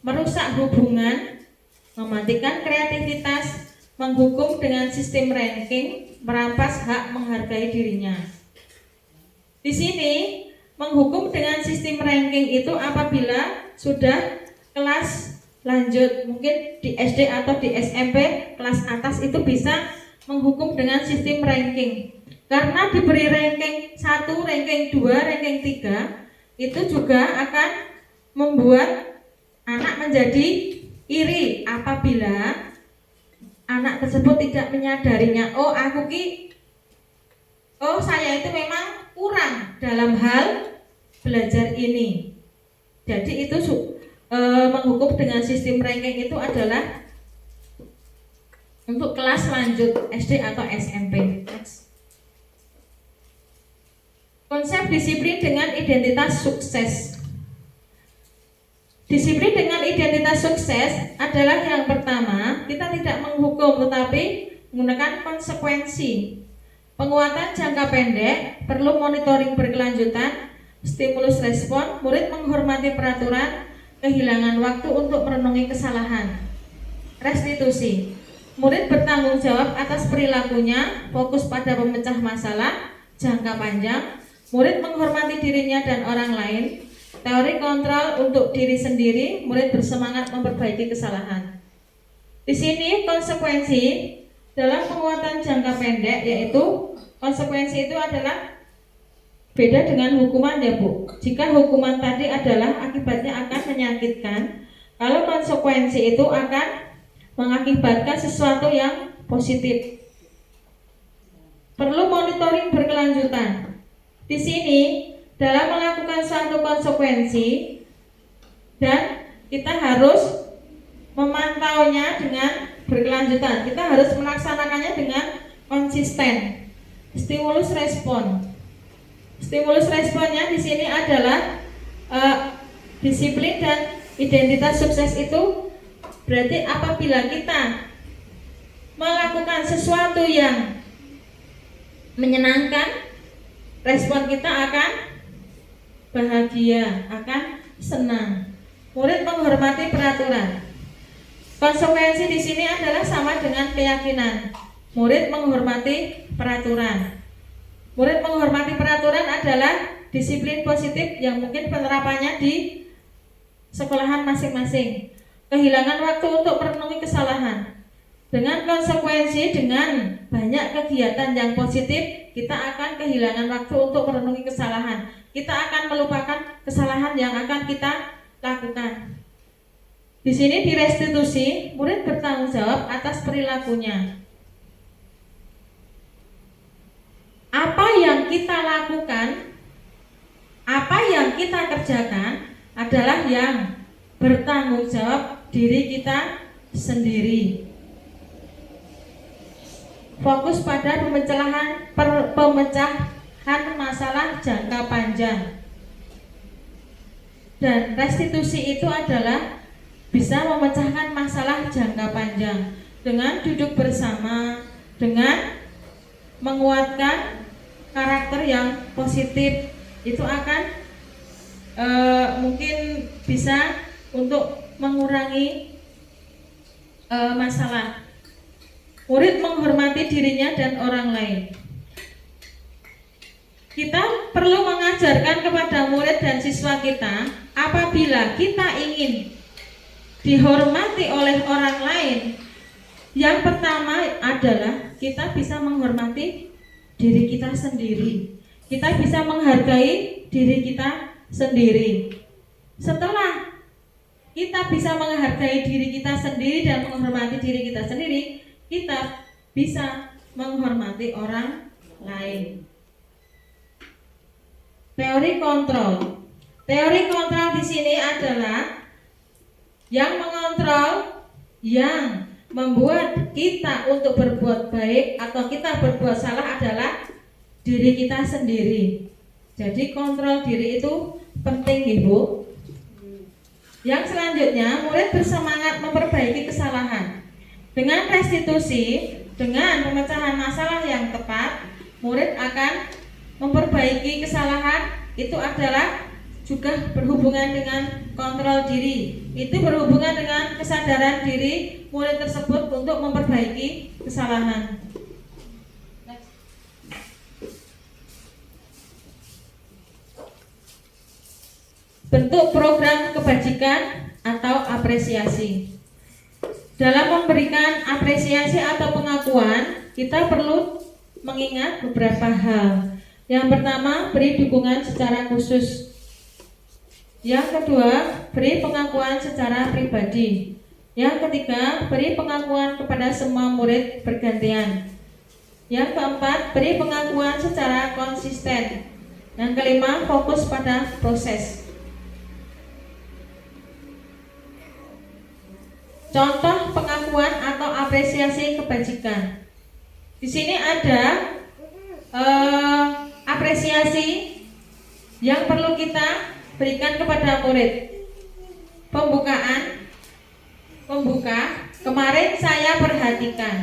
S3: merusak hubungan, mematikan kreativitas, menghukum dengan sistem ranking, merampas hak menghargai dirinya. Di sini menghukum dengan sistem ranking itu apabila sudah kelas lanjut, mungkin di SD atau di SMP kelas atas itu bisa menghukum dengan sistem ranking. Karena diberi ranking 1, ranking 2, ranking 3 itu juga akan membuat anak menjadi iri apabila anak tersebut tidak menyadarinya, saya itu memang kurang dalam hal belajar ini. Jadi itu menghukum dengan sistem ranking itu adalah untuk kelas lanjut SD atau SMP. Konsep disiplin dengan identitas sukses. Disiplin dengan identitas sukses adalah yang pertama, kita tidak menghukum tetapi menggunakan konsekuensi. Penguatan jangka pendek, perlu monitoring berkelanjutan, stimulus respon, murid menghormati peraturan, kehilangan waktu untuk merenungi kesalahan. Restitusi, murid bertanggung jawab atas perilakunya, fokus pada pemecah masalah, jangka panjang, murid menghormati dirinya dan orang lain. Teori kontrol untuk diri sendiri, murid bersemangat memperbaiki kesalahan. Di sini konsekuensi dalam penguatan jangka pendek, yaitu konsekuensi itu adalah beda dengan hukuman ya Bu. Jika hukuman tadi adalah akibatnya akan menyakitkan, kalau konsekuensi itu akan mengakibatkan sesuatu yang positif. Perlu monitoring berkelanjutan. Di sini dalam melakukan suatu konsekuensi, dan kita harus memantaunya dengan berkelanjutan. Kita harus melaksanakannya dengan konsisten. Stimulus respon. Stimulus responnya di sini adalah disiplin dan identitas sukses itu berarti apabila kita melakukan sesuatu yang menyenangkan, respon kita akan bahagia, akan senang. Murid menghormati peraturan. Konsekuensi di sini adalah sama dengan keyakinan. Murid menghormati peraturan. Murid menghormati peraturan adalah disiplin positif yang mungkin penerapannya di sekolahan masing-masing. Kehilangan waktu untuk merenungi kesalahan. Dengan konsekuensi, dengan banyak kegiatan yang positif, kita akan kehilangan waktu untuk merenungi kesalahan. Kita akan melupakan kesalahan yang akan kita lakukan. Di sini di restitusi, murid bertanggung jawab atas perilakunya. Apa yang kita lakukan, apa yang kita kerjakan adalah yang bertanggung jawab diri kita sendiri. Fokus pada pemecahan masalah jangka panjang. Dan restitusi itu adalah bisa memecahkan masalah jangka panjang dengan duduk bersama, dengan menguatkan karakter yang positif. Itu akan mungkin bisa untuk mengurangi masalah. Murid menghormati dirinya dan orang lain. Kita perlu mengajarkan kepada murid dan siswa kita, apabila kita ingin dihormati oleh orang lain, yang pertama adalah kita bisa menghormati diri kita sendiri. Kita bisa menghargai diri kita sendiri. Setelah kita bisa menghargai diri kita sendiri dan menghormati diri kita sendiri, kita bisa menghormati orang lain. Teori kontrol. Teori kontrol di sini adalah yang mengontrol, yang membuat kita untuk berbuat baik atau kita berbuat salah adalah diri kita sendiri. Jadi kontrol diri itu penting, Ibu. Yang selanjutnya, murid bersemangat memperbaiki kesalahan. Dengan restitusi, dengan pemecahan masalah yang tepat, murid akan memperbaiki kesalahan. Itu adalah juga berhubungan dengan kontrol diri. Itu berhubungan dengan kesadaran diri murid tersebut untuk memperbaiki kesalahan. Bentuk program kebajikan atau apresiasi. Dalam memberikan apresiasi atau pengakuan, kita perlu mengingat beberapa hal. Yang pertama, beri dukungan secara khusus. Yang kedua, beri pengakuan secara pribadi. Yang ketiga, beri pengakuan kepada semua murid bergantian. Yang keempat, beri pengakuan secara konsisten. Yang kelima, fokus pada proses. Contoh pengakuan atau apresiasi kebajikan. Di sini ada apresiasi yang perlu kita berikan kepada murid. Pembuka, kemarin saya perhatikan.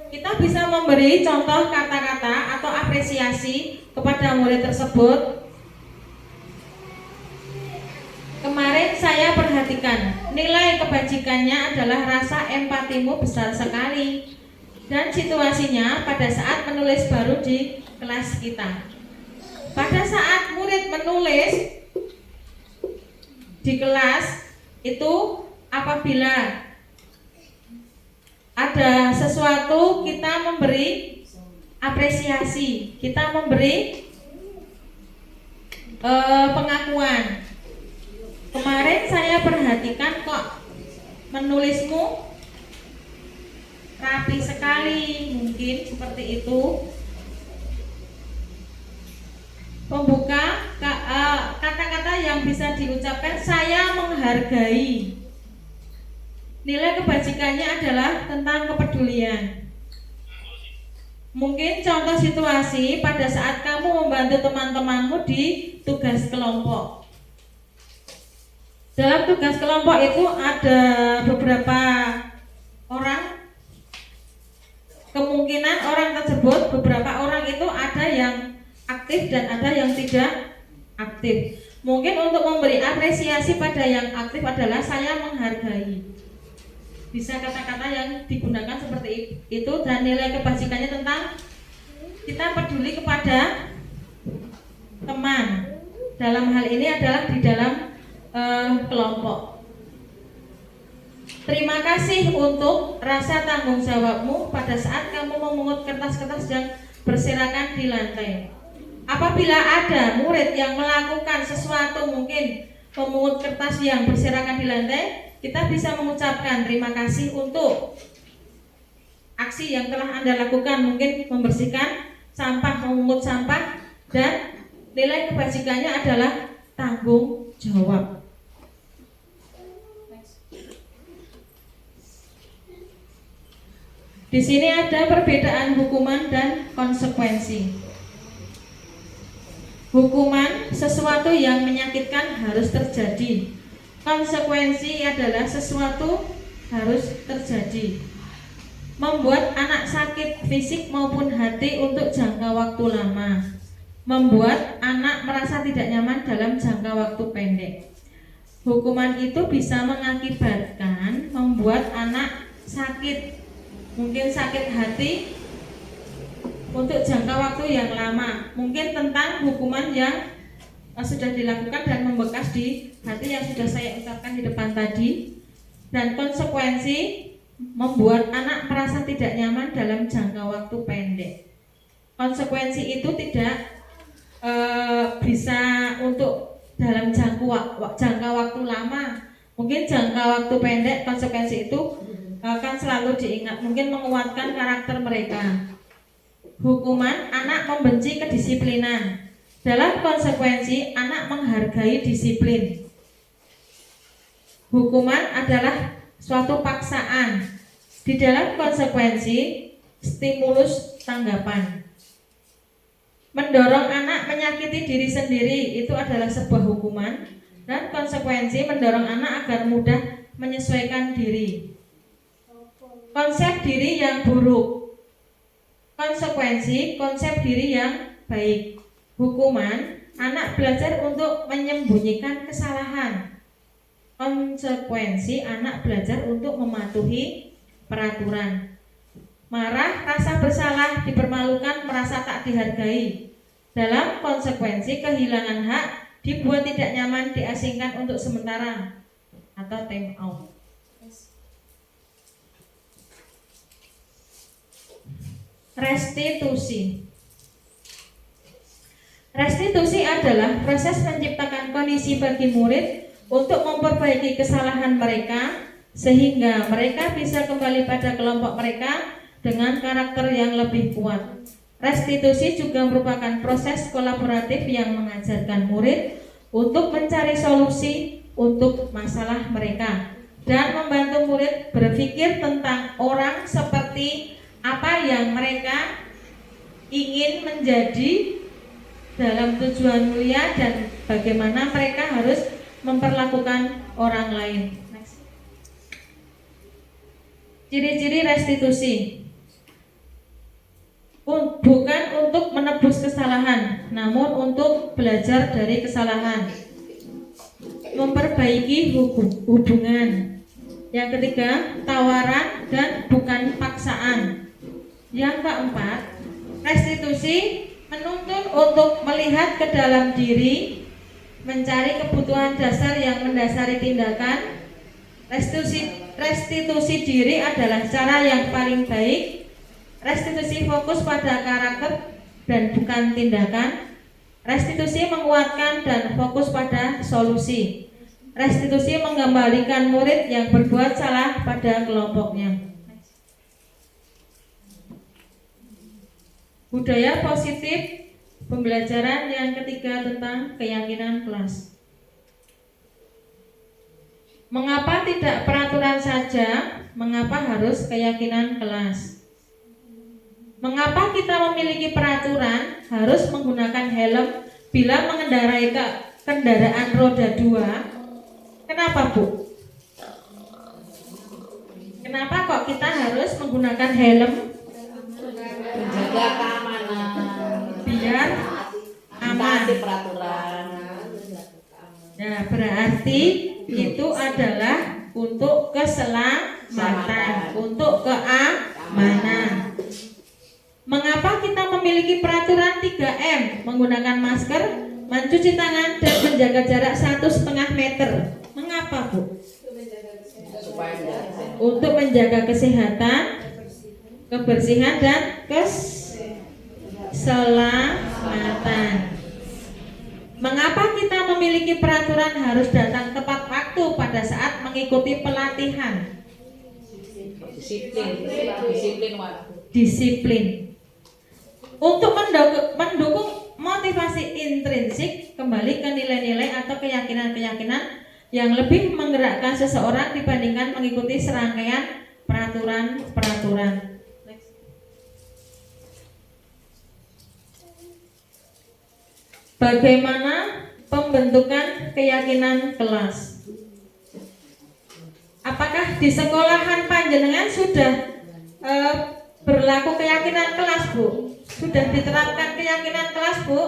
S3: Kita bisa memberi contoh kata-kata atau apresiasi kepada murid tersebut. Kemarin saya perhatikan, nilai kebajikannya adalah rasa empatimu besar sekali. Dan situasinya pada saat menulis baru di kelas kita. Pada saat murid menulis di kelas itu, apabila ada sesuatu kita memberi apresiasi, kita memberi pengakuan. Kemarin saya perhatikan kok menulismu rapi sekali, mungkin seperti itu. Pembuka, kata-kata yang bisa diucapkan, saya menghargai. Nilai kebajikannya adalah tentang kepedulian. Mungkin contoh situasi pada saat kamu membantu teman-temanmu di tugas kelompok. Dalam tugas kelompok itu ada beberapa orang. Kemungkinan orang tersebut, beberapa orang itu ada yang aktif dan ada yang tidak aktif. Mungkin untuk memberi apresiasi pada yang aktif adalah saya menghargai. Bisa kata-kata yang digunakan seperti itu, dan nilai kebajikannya tentang kita peduli kepada teman. Dalam hal ini adalah di dalam kelompok. Terima kasih untuk rasa tanggung jawabmu pada saat kamu memungut kertas-kertas yang berserakan di lantai. Apabila ada murid yang melakukan sesuatu, mungkin memungut kertas yang berserakan di lantai, kita bisa mengucapkan terima kasih untuk aksi yang telah Anda lakukan, mungkin membersihkan sampah, memungut sampah, dan nilai kebajikannya adalah tanggung jawab. Di sini ada perbedaan hukuman dan konsekuensi. Hukuman sesuatu yang menyakitkan harus terjadi. Konsekuensi adalah sesuatu harus terjadi. Membuat anak sakit fisik maupun hati untuk jangka waktu lama. Membuat anak merasa tidak nyaman dalam jangka waktu pendek. Hukuman itu bisa mengakibatkan membuat anak sakit, mungkin sakit hati untuk jangka waktu yang lama. Mungkin tentang hukuman yang sudah dilakukan dan membekas di hati yang sudah saya ucapkan di depan tadi. Dan konsekuensi membuat anak merasa tidak nyaman dalam jangka waktu pendek. Konsekuensi itu tidak bisa untuk dalam jangka waktu lama. Mungkin jangka waktu pendek, konsekuensi itu akan selalu diingat, mungkin menguatkan karakter mereka. Hukuman, anak membenci kedisiplinan. Dalam konsekuensi, anak menghargai disiplin. Hukuman adalah suatu paksaan. Di dalam konsekuensi, stimulus tanggapan. Mendorong anak menyakiti diri sendiri itu adalah sebuah hukuman, dan konsekuensi mendorong anak agar mudah menyesuaikan diri. Konsep diri yang buruk. Konsekuensi konsep diri yang baik. Hukuman, anak belajar untuk menyembunyikan kesalahan. Konsekuensi, anak belajar untuk mematuhi peraturan. Marah, rasa bersalah, dipermalukan, merasa tak dihargai. Dalam konsekuensi, kehilangan hak, dibuat tidak nyaman, diasingkan untuk sementara atau time out. Restitusi. Restitusi adalah proses menciptakan kondisi bagi murid untuk memperbaiki kesalahan mereka sehingga mereka bisa kembali pada kelompok mereka dengan karakter yang lebih kuat. Restitusi juga merupakan proses kolaboratif yang mengajarkan murid untuk mencari solusi untuk masalah mereka dan membantu murid berpikir tentang orang seperti apa yang mereka ingin menjadi dalam tujuan mulia dan bagaimana mereka harus memperlakukan orang lain. Ciri-ciri restitusi. Bukan untuk menebus kesalahan, namun untuk belajar dari kesalahan. Memperbaiki hubungan. Yang ketiga, tawaran dan bukan paksaan. Yang keempat, restitusi menuntun untuk melihat ke dalam diri, mencari kebutuhan dasar yang mendasari tindakan. Restitusi diri adalah cara yang paling baik. Restitusi fokus pada karakter dan bukan tindakan. Restitusi menguatkan dan fokus pada solusi. Restitusi mengembalikan murid yang berbuat salah pada kelompoknya. Budaya positif pembelajaran yang ketiga tentang keyakinan kelas. Mengapa tidak peraturan saja? Mengapa harus keyakinan kelas? Mengapa kita memiliki peraturan harus menggunakan helm bila mengendarai kendaraan roda 2? Kenapa, Bu? Kenapa kok kita harus menggunakan helm?
S4: Menjaga keamanan.
S3: Biar aman.
S4: Peraturan.
S3: Nah, berarti itu adalah untuk keselamatan, untuk keamanan. Mengapa kita memiliki peraturan 3M? Menggunakan masker, mencuci tangan, dan menjaga jarak 1,5 meter. Mengapa, Bu? untuk menjaga kesehatan, kebersihan dan keselamatan. Mengapa kita memiliki peraturan harus datang tepat waktu pada saat mengikuti pelatihan? Disiplin. Untuk mendukung motivasi intrinsik, kembali ke nilai-nilai atau keyakinan-keyakinan yang lebih menggerakkan seseorang dibandingkan mengikuti serangkaian peraturan-peraturan. Bagaimana pembentukan keyakinan kelas? Apakah di sekolahan panjenengan sudah berlaku keyakinan kelas, Bu? Sudah diterapkan keyakinan kelas, Bu?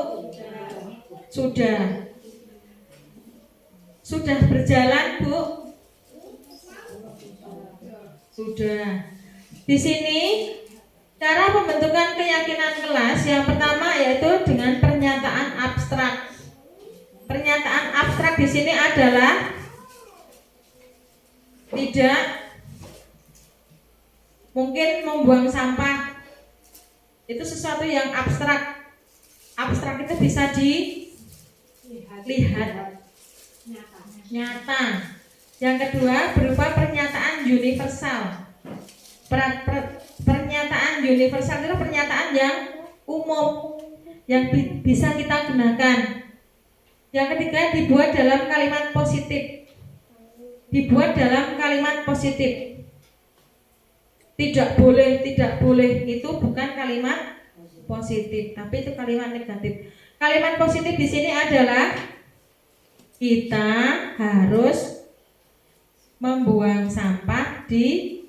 S3: Sudah. Sudah berjalan, Bu? Sudah. Di sini cara pembentukan keyakinan kelas yang pertama yaitu dengan pernyataan abstrak. Pernyataan abstrak di sini adalah tidak mungkin membuang sampah. Itu sesuatu yang abstrak. Abstrak itu bisa dilihat nyata. Yang kedua berupa pernyataan universal. Pernyataan universal itu pernyataan yang umum yang bisa kita gunakan. Yang ketiga dibuat dalam kalimat positif. Dibuat dalam kalimat positif. Tidak boleh itu bukan kalimat positif, tapi itu kalimat negatif. Kalimat positif di sini adalah kita harus membuang sampah di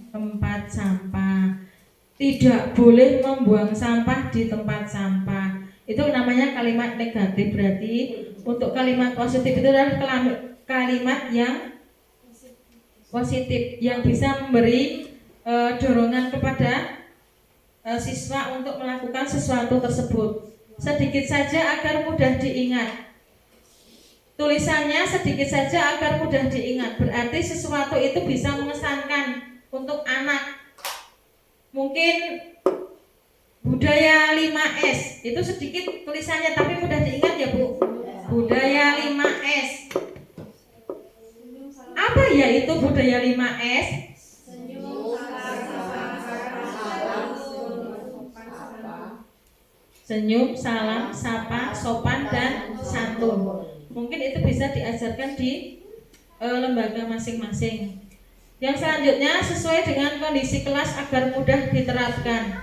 S3: tempat sampah. Tidak boleh membuang sampah di tempat sampah. Itu namanya kalimat negatif. Berarti untuk kalimat positif itu adalah kalimat yang positif yang bisa memberi dorongan kepada siswa untuk melakukan sesuatu tersebut. Sedikit saja agar mudah diingat. Tulisannya sedikit saja agar mudah diingat. Berarti sesuatu itu bisa mengesankan untuk anak. Mungkin budaya 5S itu sedikit tulisannya tapi mudah diingat ya, Bu. Budaya 5S. Apa ya itu budaya 5S? Senyum, salam, sapa, sopan dan santun. Mungkin itu bisa diajarkan di lembaga masing-masing. Yang selanjutnya sesuai dengan kondisi kelas agar mudah diterapkan.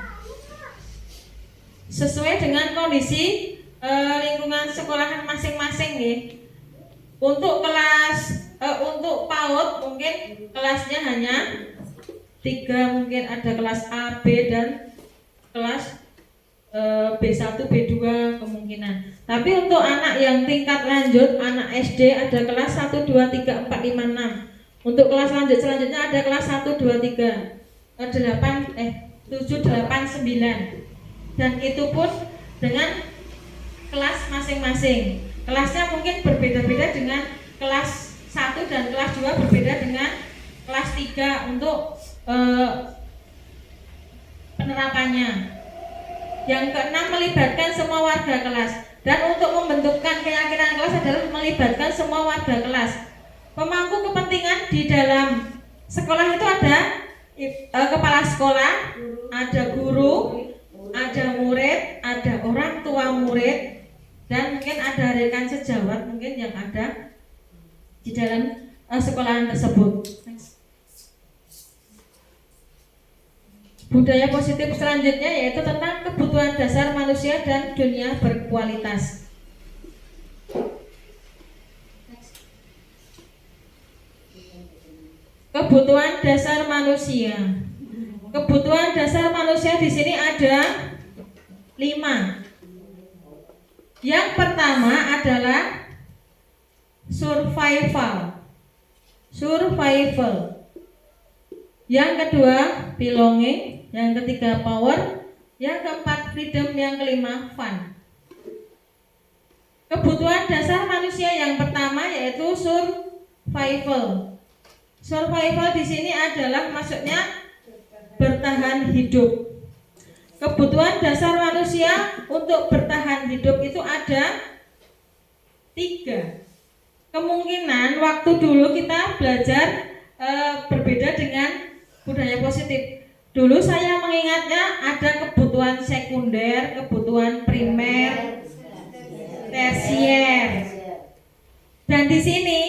S3: Sesuai dengan kondisi lingkungan sekolahan masing-masing nih. Untuk kelas untuk PAUD mungkin kelasnya hanya 3, mungkin ada kelas A, B dan kelas B1, B2 kemungkinan. Tapi untuk anak yang tingkat lanjut, anak SD ada kelas 1, 2, 3, 4, 5, 6. Untuk kelas selanjutnya ada kelas 1, 2, 3, 7, 8, 9. Dan itu pun dengan kelas masing-masing. Kelasnya mungkin berbeda-beda dengan kelas 1 dan kelas 2 berbeda dengan kelas 3 untuk penerapannya. Yang keenam melibatkan semua warga kelas. Dan untuk membentukkan keyakinan kelas adalah melibatkan semua warga kelas. Pemangku kepentingan di dalam sekolah itu ada kepala sekolah, ada guru, ada murid, ada orang tua murid, dan mungkin ada rekan sejawat mungkin yang ada di dalam sekolahan tersebut. Budaya positif selanjutnya yaitu tentang kebutuhan dasar manusia dan dunia berkualitas. Kebutuhan dasar manusia. Kebutuhan dasar manusia di sini ada 5. Yang pertama adalah survival. Yang kedua belonging. Yang ketiga power. Yang keempat freedom. Yang kelima fun. Kebutuhan dasar manusia yang pertama yaitu survival. Survival di sini adalah maksudnya bertahan hidup. Kebutuhan dasar manusia untuk bertahan hidup itu ada 3. Kemungkinan waktu dulu kita belajar berbeda dengan budaya positif. Dulu saya mengingatnya ada kebutuhan sekunder, kebutuhan primer, tersier. Dan di sini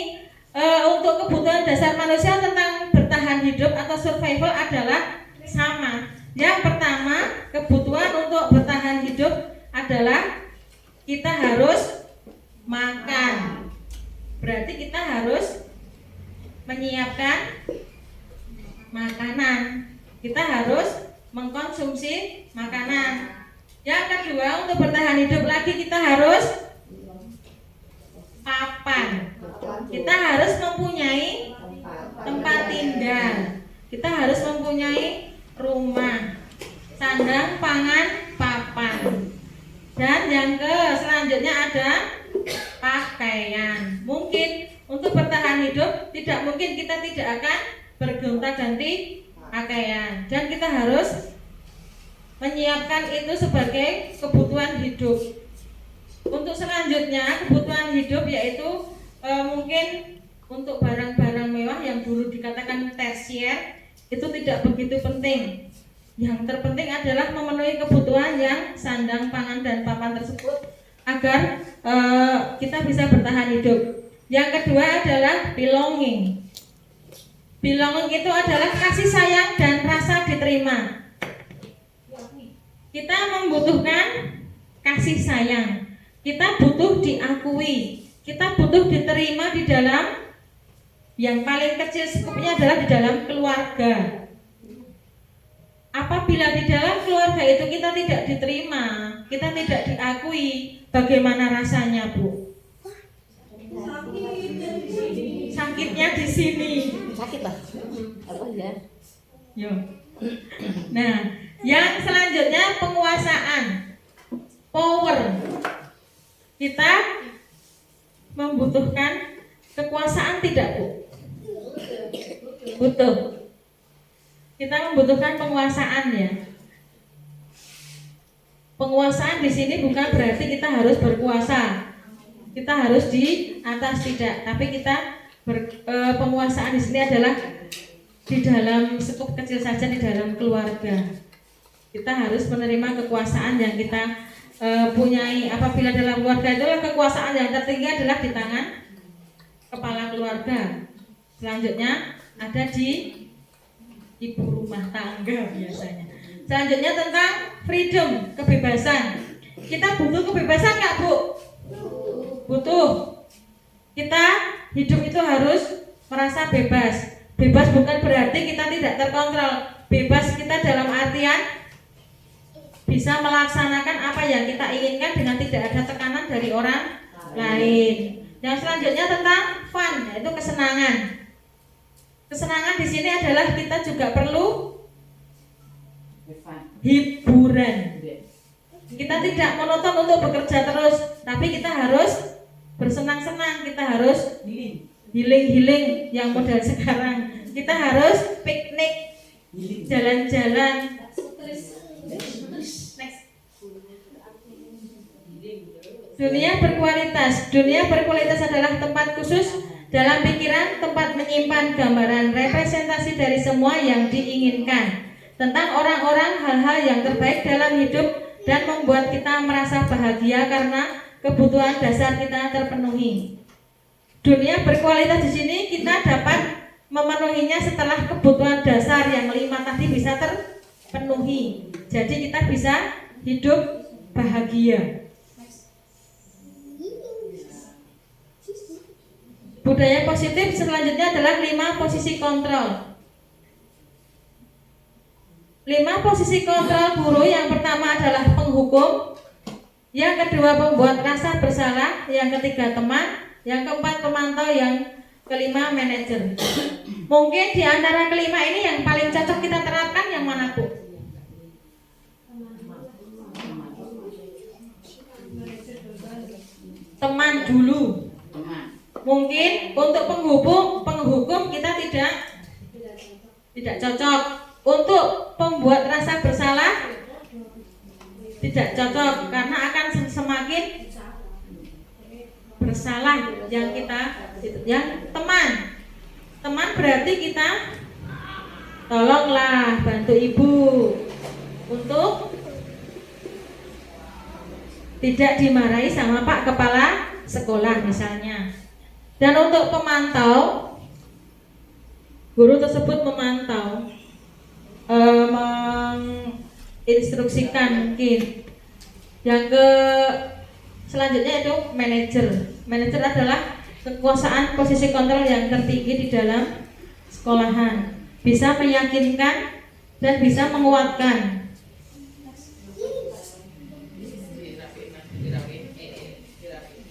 S3: untuk kebutuhan dasar manusia tentang bertahan hidup atau survival adalah sama. Yang pertama, kebutuhan untuk bertahan hidup adalah kita harus makan. Berarti kita harus menyiapkan makanan. Kita harus mengkonsumsi makanan. Yang kedua, untuk bertahan hidup lagi kita harus papan. Kita harus mempunyai tempat tinggal. Kita harus mempunyai rumah, sandang, pangan, papan. Dan yang selanjutnya ada pakaian. Mungkin untuk bertahan hidup tidak mungkin kita tidak akan bergonta-ganti pakaian. Dan kita harus menyiapkan itu sebagai kebutuhan hidup. Untuk selanjutnya kebutuhan hidup yaitu mungkin untuk barang-barang mewah yang dulu dikatakan tersier itu tidak begitu penting. Yang terpenting adalah memenuhi kebutuhan yang sandang, pangan, dan papan tersebut agar kita bisa bertahan hidup. Yang kedua adalah belonging. Belonging itu adalah kasih sayang dan rasa diterima. Kita membutuhkan kasih sayang. Kita butuh diakui. Kita butuh diterima di dalam, yang paling kecil skupnya adalah di dalam keluarga. Apabila di dalam keluarga itu kita tidak diterima, kita tidak diakui, bagaimana rasanya, Bu? Sakitnya di sini.
S4: Sakit lah. Apa ya?
S3: Yo. Nah, yang selanjutnya penguasaan, power. Kita membutuhkan kekuasaan tidak, Bu? Butuh. Kita membutuhkan penguasaan ya. Penguasaan di sini bukan berarti kita harus berkuasa. Kita harus di atas, tidak, tapi kita penguasaan di sini adalah di dalam skup kecil saja, di dalam keluarga. Kita harus menerima kekuasaan yang kita punyai. Apabila dalam keluarga itulah kekuasaan yang tertinggi adalah di tangan kepala keluarga. Selanjutnya ada di ibu rumah tangga biasanya. Selanjutnya tentang freedom, kebebasan. Kita butuh kebebasan nggak, Bu? Butuh. Kita hidup itu harus merasa bebas. Bebas bukan berarti kita tidak terkontrol. Bebas kita dalam artian bisa melaksanakan apa yang kita inginkan dengan tidak ada tekanan dari orang lain. Yang selanjutnya tentang fun, yaitu kesenangan. Kesenangan di sini adalah kita juga perlu hiburan. Kita tidak monoton untuk bekerja terus, tapi kita harus bersenang-senang, kita harus healing yang model sekarang. Kita harus piknik, jalan-jalan. Dunia berkualitas adalah tempat khusus dalam pikiran, tempat menyimpan gambaran representasi dari semua yang diinginkan tentang orang-orang, hal-hal yang terbaik dalam hidup dan membuat kita merasa bahagia karena kebutuhan dasar kita terpenuhi. Dunia berkualitas di sini kita dapat memenuhinya setelah kebutuhan dasar yang 5 tadi bisa terpenuhi. Jadi kita bisa hidup bahagia. Budaya positif selanjutnya adalah 5 posisi kontrol. 5 posisi kontrol guru. Yang pertama adalah penghukum, yang kedua pembuat rasa bersalah, yang ketiga teman, yang keempat pemantau, yang kelima manajer. Mungkin di antara kelima ini yang paling cocok kita terapkan yang mana, Bu? Teman dulu. Mungkin untuk penghukum kita tidak cocok. Untuk pembuat rasa bersalah tidak cocok karena akan semakin bersalah yang teman berarti kita tolonglah bantu ibu untuk tidak dimarahi sama Pak Kepala Sekolah misalnya. Dan untuk pemantau, guru tersebut memantau, menginstruksikan mungkin. Yang selanjutnya itu manajer. Manajer adalah kekuasaan posisi kontrol yang tertinggi di dalam sekolahan. Bisa meyakinkan dan bisa menguatkan.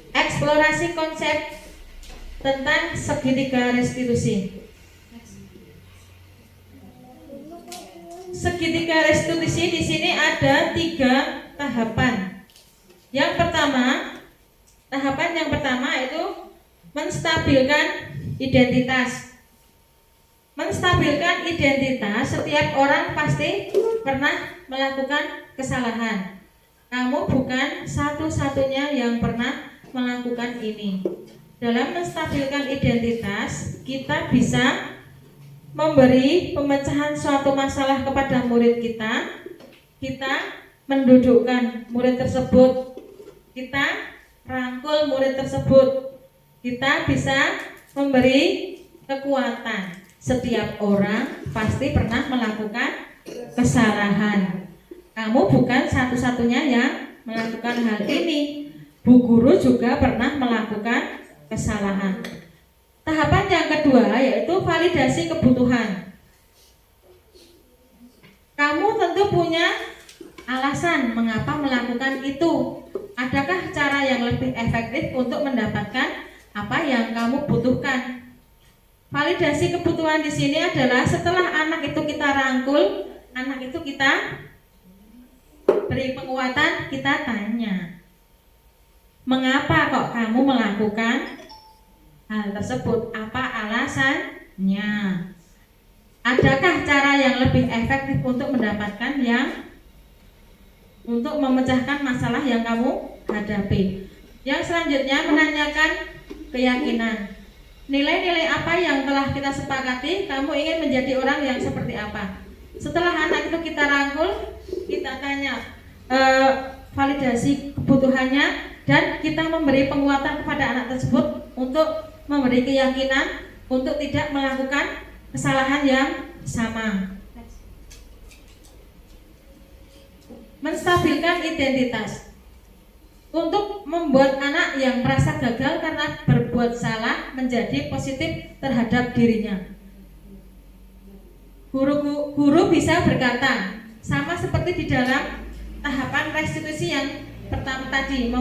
S3: Eksplorasi konsep tentang segitiga restitusi. Segitiga restitusi di sini ada 3 tahapan. Tahapan yang pertama itu menstabilkan identitas. Menstabilkan identitas, setiap orang pasti pernah melakukan kesalahan. Kamu bukan satu-satunya yang pernah melakukan ini. Dalam menstabilkan identitas, kita bisa memberi pemecahan suatu masalah kepada murid kita. Kita mendudukkan murid tersebut, kita rangkul murid tersebut. Kita bisa memberi kekuatan. Setiap orang pasti pernah melakukan kesalahan. Kamu bukan satu-satunya yang melakukan hal ini. Bu guru juga pernah melakukan kesalahan. Tahapan yang kedua yaitu validasi kebutuhan. Kamu tentu punya alasan mengapa melakukan itu. Adakah cara yang lebih efektif untuk mendapatkan apa yang kamu butuhkan? Validasi kebutuhan di sini adalah setelah anak itu kita rangkul, anak itu kita beri penguatan, kita tanya, mengapa kok kamu melakukan hal tersebut? Apa alasannya? Adakah cara yang lebih efektif untuk mendapatkan untuk memecahkan masalah yang kamu hadapi? Yang selanjutnya menanyakan keyakinan. Nilai-nilai apa yang telah kita sepakati? Kamu ingin menjadi orang yang seperti apa? Setelah anak itu kita rangkul, kita tanya validasi kebutuhannya, dan kita memberi penguatan kepada anak tersebut untuk memberi keyakinan untuk tidak melakukan kesalahan yang sama. Menstabilkan identitas. Untuk membuat anak yang merasa gagal karena berbuat salah menjadi positif terhadap dirinya. Guru bisa berkata, sama seperti di dalam tahapan restitusi yang pertama tadi,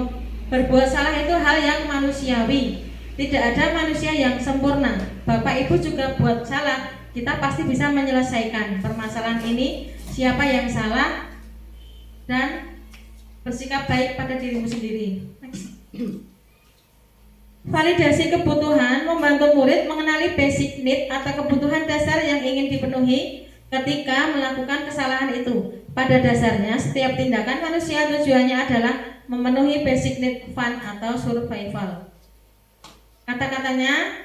S3: berbuat salah itu hal yang manusiawi. Tidak ada manusia yang sempurna. Bapak Ibu juga buat salah, kita pasti bisa menyelesaikan permasalahan ini. Siapa yang salah dan bersikap baik pada dirimu sendiri. Validasi kebutuhan membantu murid mengenali basic need atau kebutuhan dasar yang ingin dipenuhi ketika melakukan kesalahan itu. Pada dasarnya, setiap tindakan manusia tujuannya adalah memenuhi basic need fun atau survival. Kata-katanya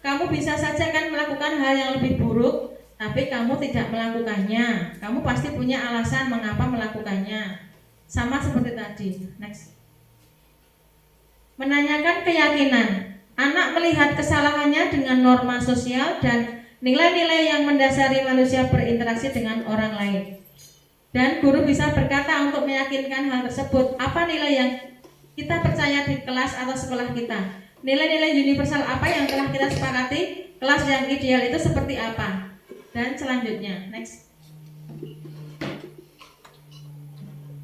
S3: kamu bisa saja kan melakukan hal yang lebih buruk, tapi kamu tidak melakukannya. Kamu pasti punya alasan mengapa melakukannya. Sama seperti tadi. Next. Menanyakan keyakinan. Anak melihat kesalahannya dengan norma sosial dan nilai-nilai yang mendasari manusia berinteraksi dengan orang lain. Dan guru bisa berkata untuk meyakinkan hal tersebut, apa nilai yang kita percaya di kelas atau sekolah kita? Nilai-nilai universal apa yang telah kita sepakati? Kelas yang ideal itu seperti apa? Dan selanjutnya, next.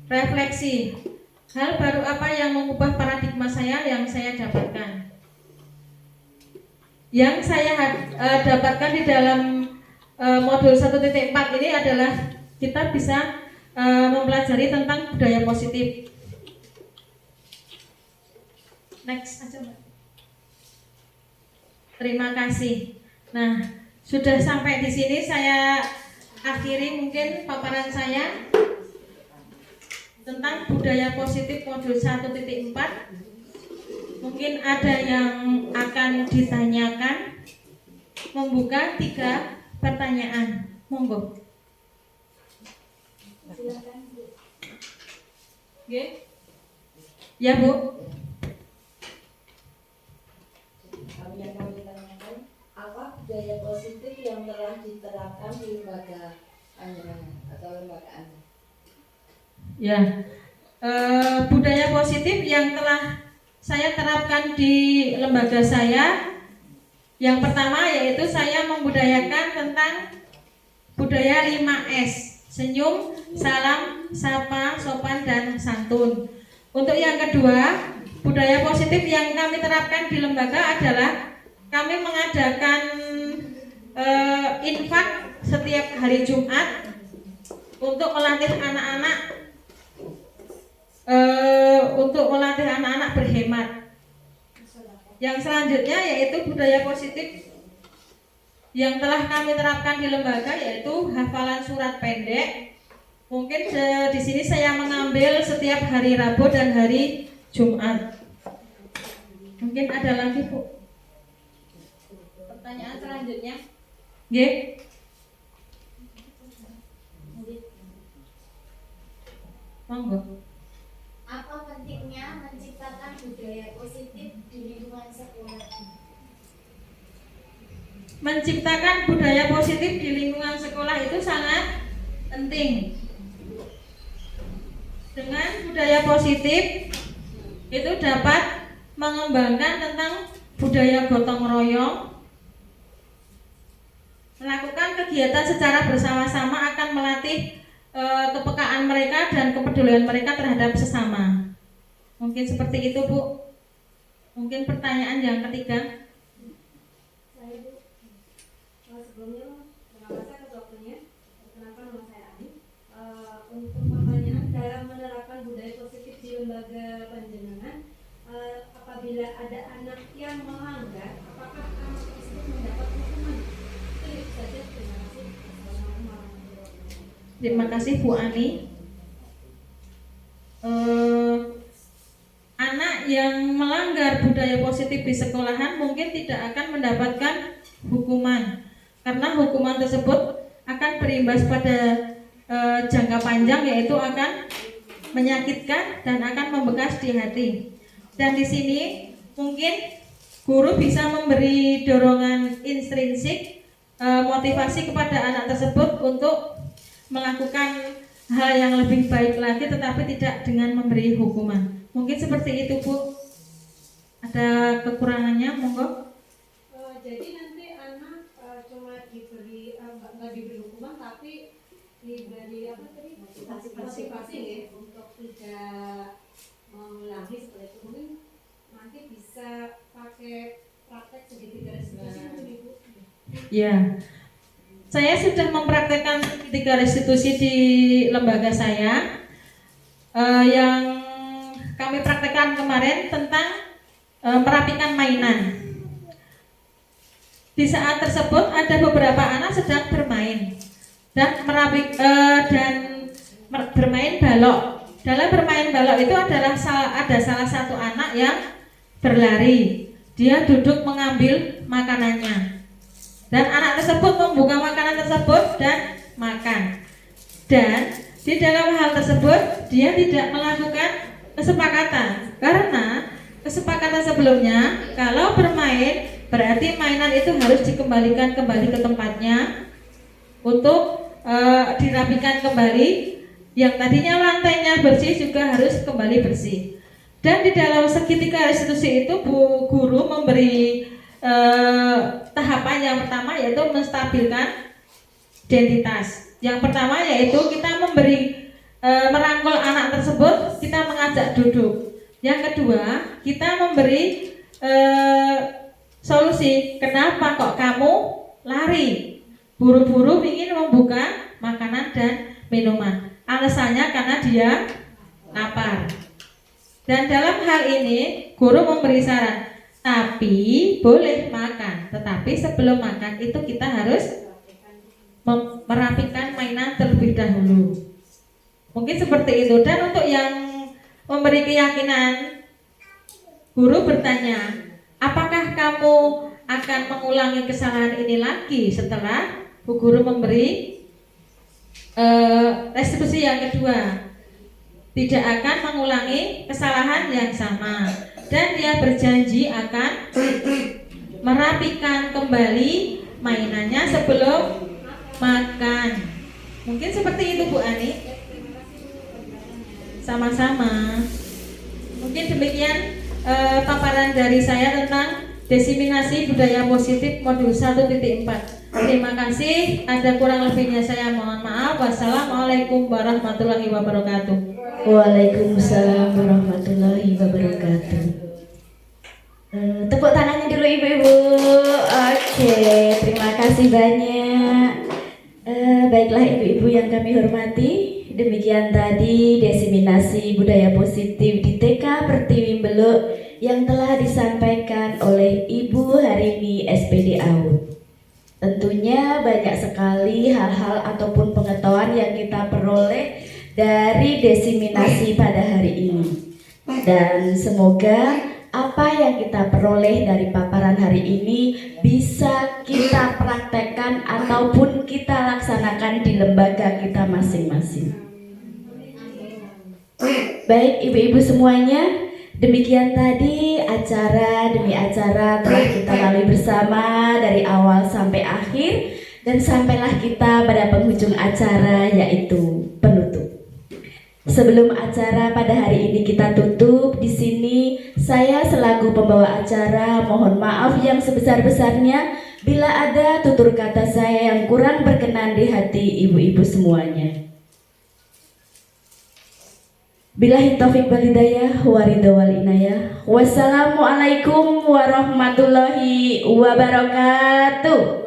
S3: Refleksi. Hal baru apa yang mengubah paradigma saya yang saya dapatkan? Yang saya dapatkan di dalam modul 1.4 ini adalah kita bisa mempelajari tentang budaya positif. Next aja, Mbak. Terima kasih. Nah, sudah sampai di sini saya akhiri mungkin paparan saya tentang budaya positif modul 1.4. Mungkin ada yang akan ditanyakan. Membuka 3 pertanyaan. Monggo.
S1: Silakan Bu.
S3: Oke. Ya, Bu.
S5: Kami yang kami tanyakan, apa budaya positif yang telah diterapkan di lembaga Anda atau lembaga Anda?
S3: Ya, budaya positif yang telah saya terapkan di lembaga saya, yang pertama yaitu saya membudayakan tentang budaya 5S, senyum, salam, sapa, sopan, dan santun. Untuk yang kedua, budaya positif yang kami terapkan di lembaga adalah kami mengadakan infak setiap hari Jumat untuk melatih anak-anak berhemat. Yang selanjutnya yaitu budaya positif yang telah kami terapkan di lembaga yaitu hafalan surat pendek. Mungkin di sini saya mengambil setiap hari Rabu dan hari Jumat. Mungkin ada lagi, Bu. Pertanyaan selanjutnya. Nggih. Monggo.
S6: Apa pentingnya menciptakan budaya positif di lingkungan sekolah?
S3: Menciptakan budaya positif di lingkungan sekolah itu sangat penting. Dengan budaya positif itu dapat mengembangkan tentang budaya gotong royong, melakukan kegiatan secara bersama-sama akan melatih kepekaan mereka dan kepedulian mereka terhadap sesama. Mungkin seperti itu, Bu. Mungkin pertanyaan yang ketiga.
S7: Saya Bu, sebelumnya terima kasih atas waktunya. Perkenalkan nama saya Ani. Untuk pertanyaan dalam menerapkan budaya positif di lembaga panjenengan, apabila ada anak yang melanggar, apakah anak tersebut mendapat hukuman? Itu saja. Terima kasih. Assalamualaikum warahmatullahi wabarakatuh.
S3: Terima kasih, Bu Ani. Anak yang melanggar budaya positif di sekolahan mungkin tidak akan mendapatkan hukuman, karena hukuman tersebut akan berimbas pada jangka panjang, yaitu akan menyakitkan dan akan membekas di hati. Dan di sini mungkin guru bisa memberi dorongan intrinsik, motivasi kepada anak tersebut untuk melakukan hal yang lebih baik lagi, tetapi tidak dengan memberi hukuman. Mungkin seperti itu, Bu. Ada kekurangannya, monggo.
S7: Jadi nanti anak cuma diberi nggak diberi hukuman, tapi diberi apa tadi? Motivasi ya, untuk tidak mengulangi seperti itu. Mungkin nanti bisa pakai praktek segitiga restitusi mungkin Ibu.
S3: Ya. Saya sudah mempraktekkan 3 restitusi di lembaga saya. Yang kami praktekkan kemarin tentang merapikan mainan. Di saat tersebut ada beberapa anak sedang bermain dan bermain balok. Dalam bermain balok itu ada salah satu anak yang berlari. Dia duduk mengambil makanannya. Dan anak tersebut membuka makanan tersebut dan makan. Dan di dalam hal tersebut dia tidak melakukan kesepakatan, karena kesepakatan sebelumnya kalau bermain berarti mainan itu harus dikembalikan kembali ke tempatnya untuk dirapikan kembali. Yang tadinya lantainya bersih juga harus kembali bersih. Dan di dalam segitiga restitusi itu guru memberi tahapan yang pertama yaitu menstabilkan identitas. Yang pertama yaitu kita merangkul anak tersebut, kita mengajak duduk. Yang kedua, kita memberi solusi. Kenapa kok kamu lari? Buru-buru ingin membuka makanan dan minuman. Alasannya karena dia lapar. Dan dalam hal ini guru memberi saran, tapi boleh makan. Tetapi sebelum makan itu kita harus merapikan mainan terlebih dahulu. Mungkin seperti itu. Dan untuk yang memberi keyakinan, guru bertanya, apakah kamu akan mengulangi kesalahan ini lagi setelah Bu Guru memberi restitusi yang kedua? Tidak akan mengulangi kesalahan yang sama, dan dia berjanji akan merapikan kembali mainannya sebelum makan. Mungkin seperti itu Bu Ani. Sama-sama. Mungkin demikian paparan dari saya tentang diseminasi budaya positif modul 1.4. Terima kasih. Ada kurang lebihnya saya mohon maaf. Wassalamualaikum warahmatullahi wabarakatuh.
S1: Waalaikumsalam warahmatullahi wabarakatuh. Tepuk tangannya dulu ibu-ibu. Oke, terima kasih banyak. Baiklah ibu-ibu yang kami hormati, demikian tadi diseminasi budaya positif di TK Pertiwi Beluk yang telah disampaikan oleh Ibu Harini SPD AUD. Tentunya banyak sekali hal-hal ataupun pengetahuan yang kita peroleh dari diseminasi pada hari ini. Dan semoga apa yang kita peroleh dari paparan hari ini bisa kita praktekkan ataupun kita laksanakan di lembaga kita masing-masing. Baik ibu-ibu semuanya, demikian tadi acara demi acara telah kita lalui bersama dari awal sampai akhir, dan sampailah kita pada penghujung acara yaitu penutup. Sebelum acara pada hari ini kita tutup, di sini saya selaku pembawa acara mohon maaf yang sebesar-besarnya bila ada tutur kata saya yang kurang berkenan di hati ibu-ibu semuanya. Billahi taufiq wal hidayah wa ridha wal inayah. Wassalamualaikum warahmatullahi wabarakatuh.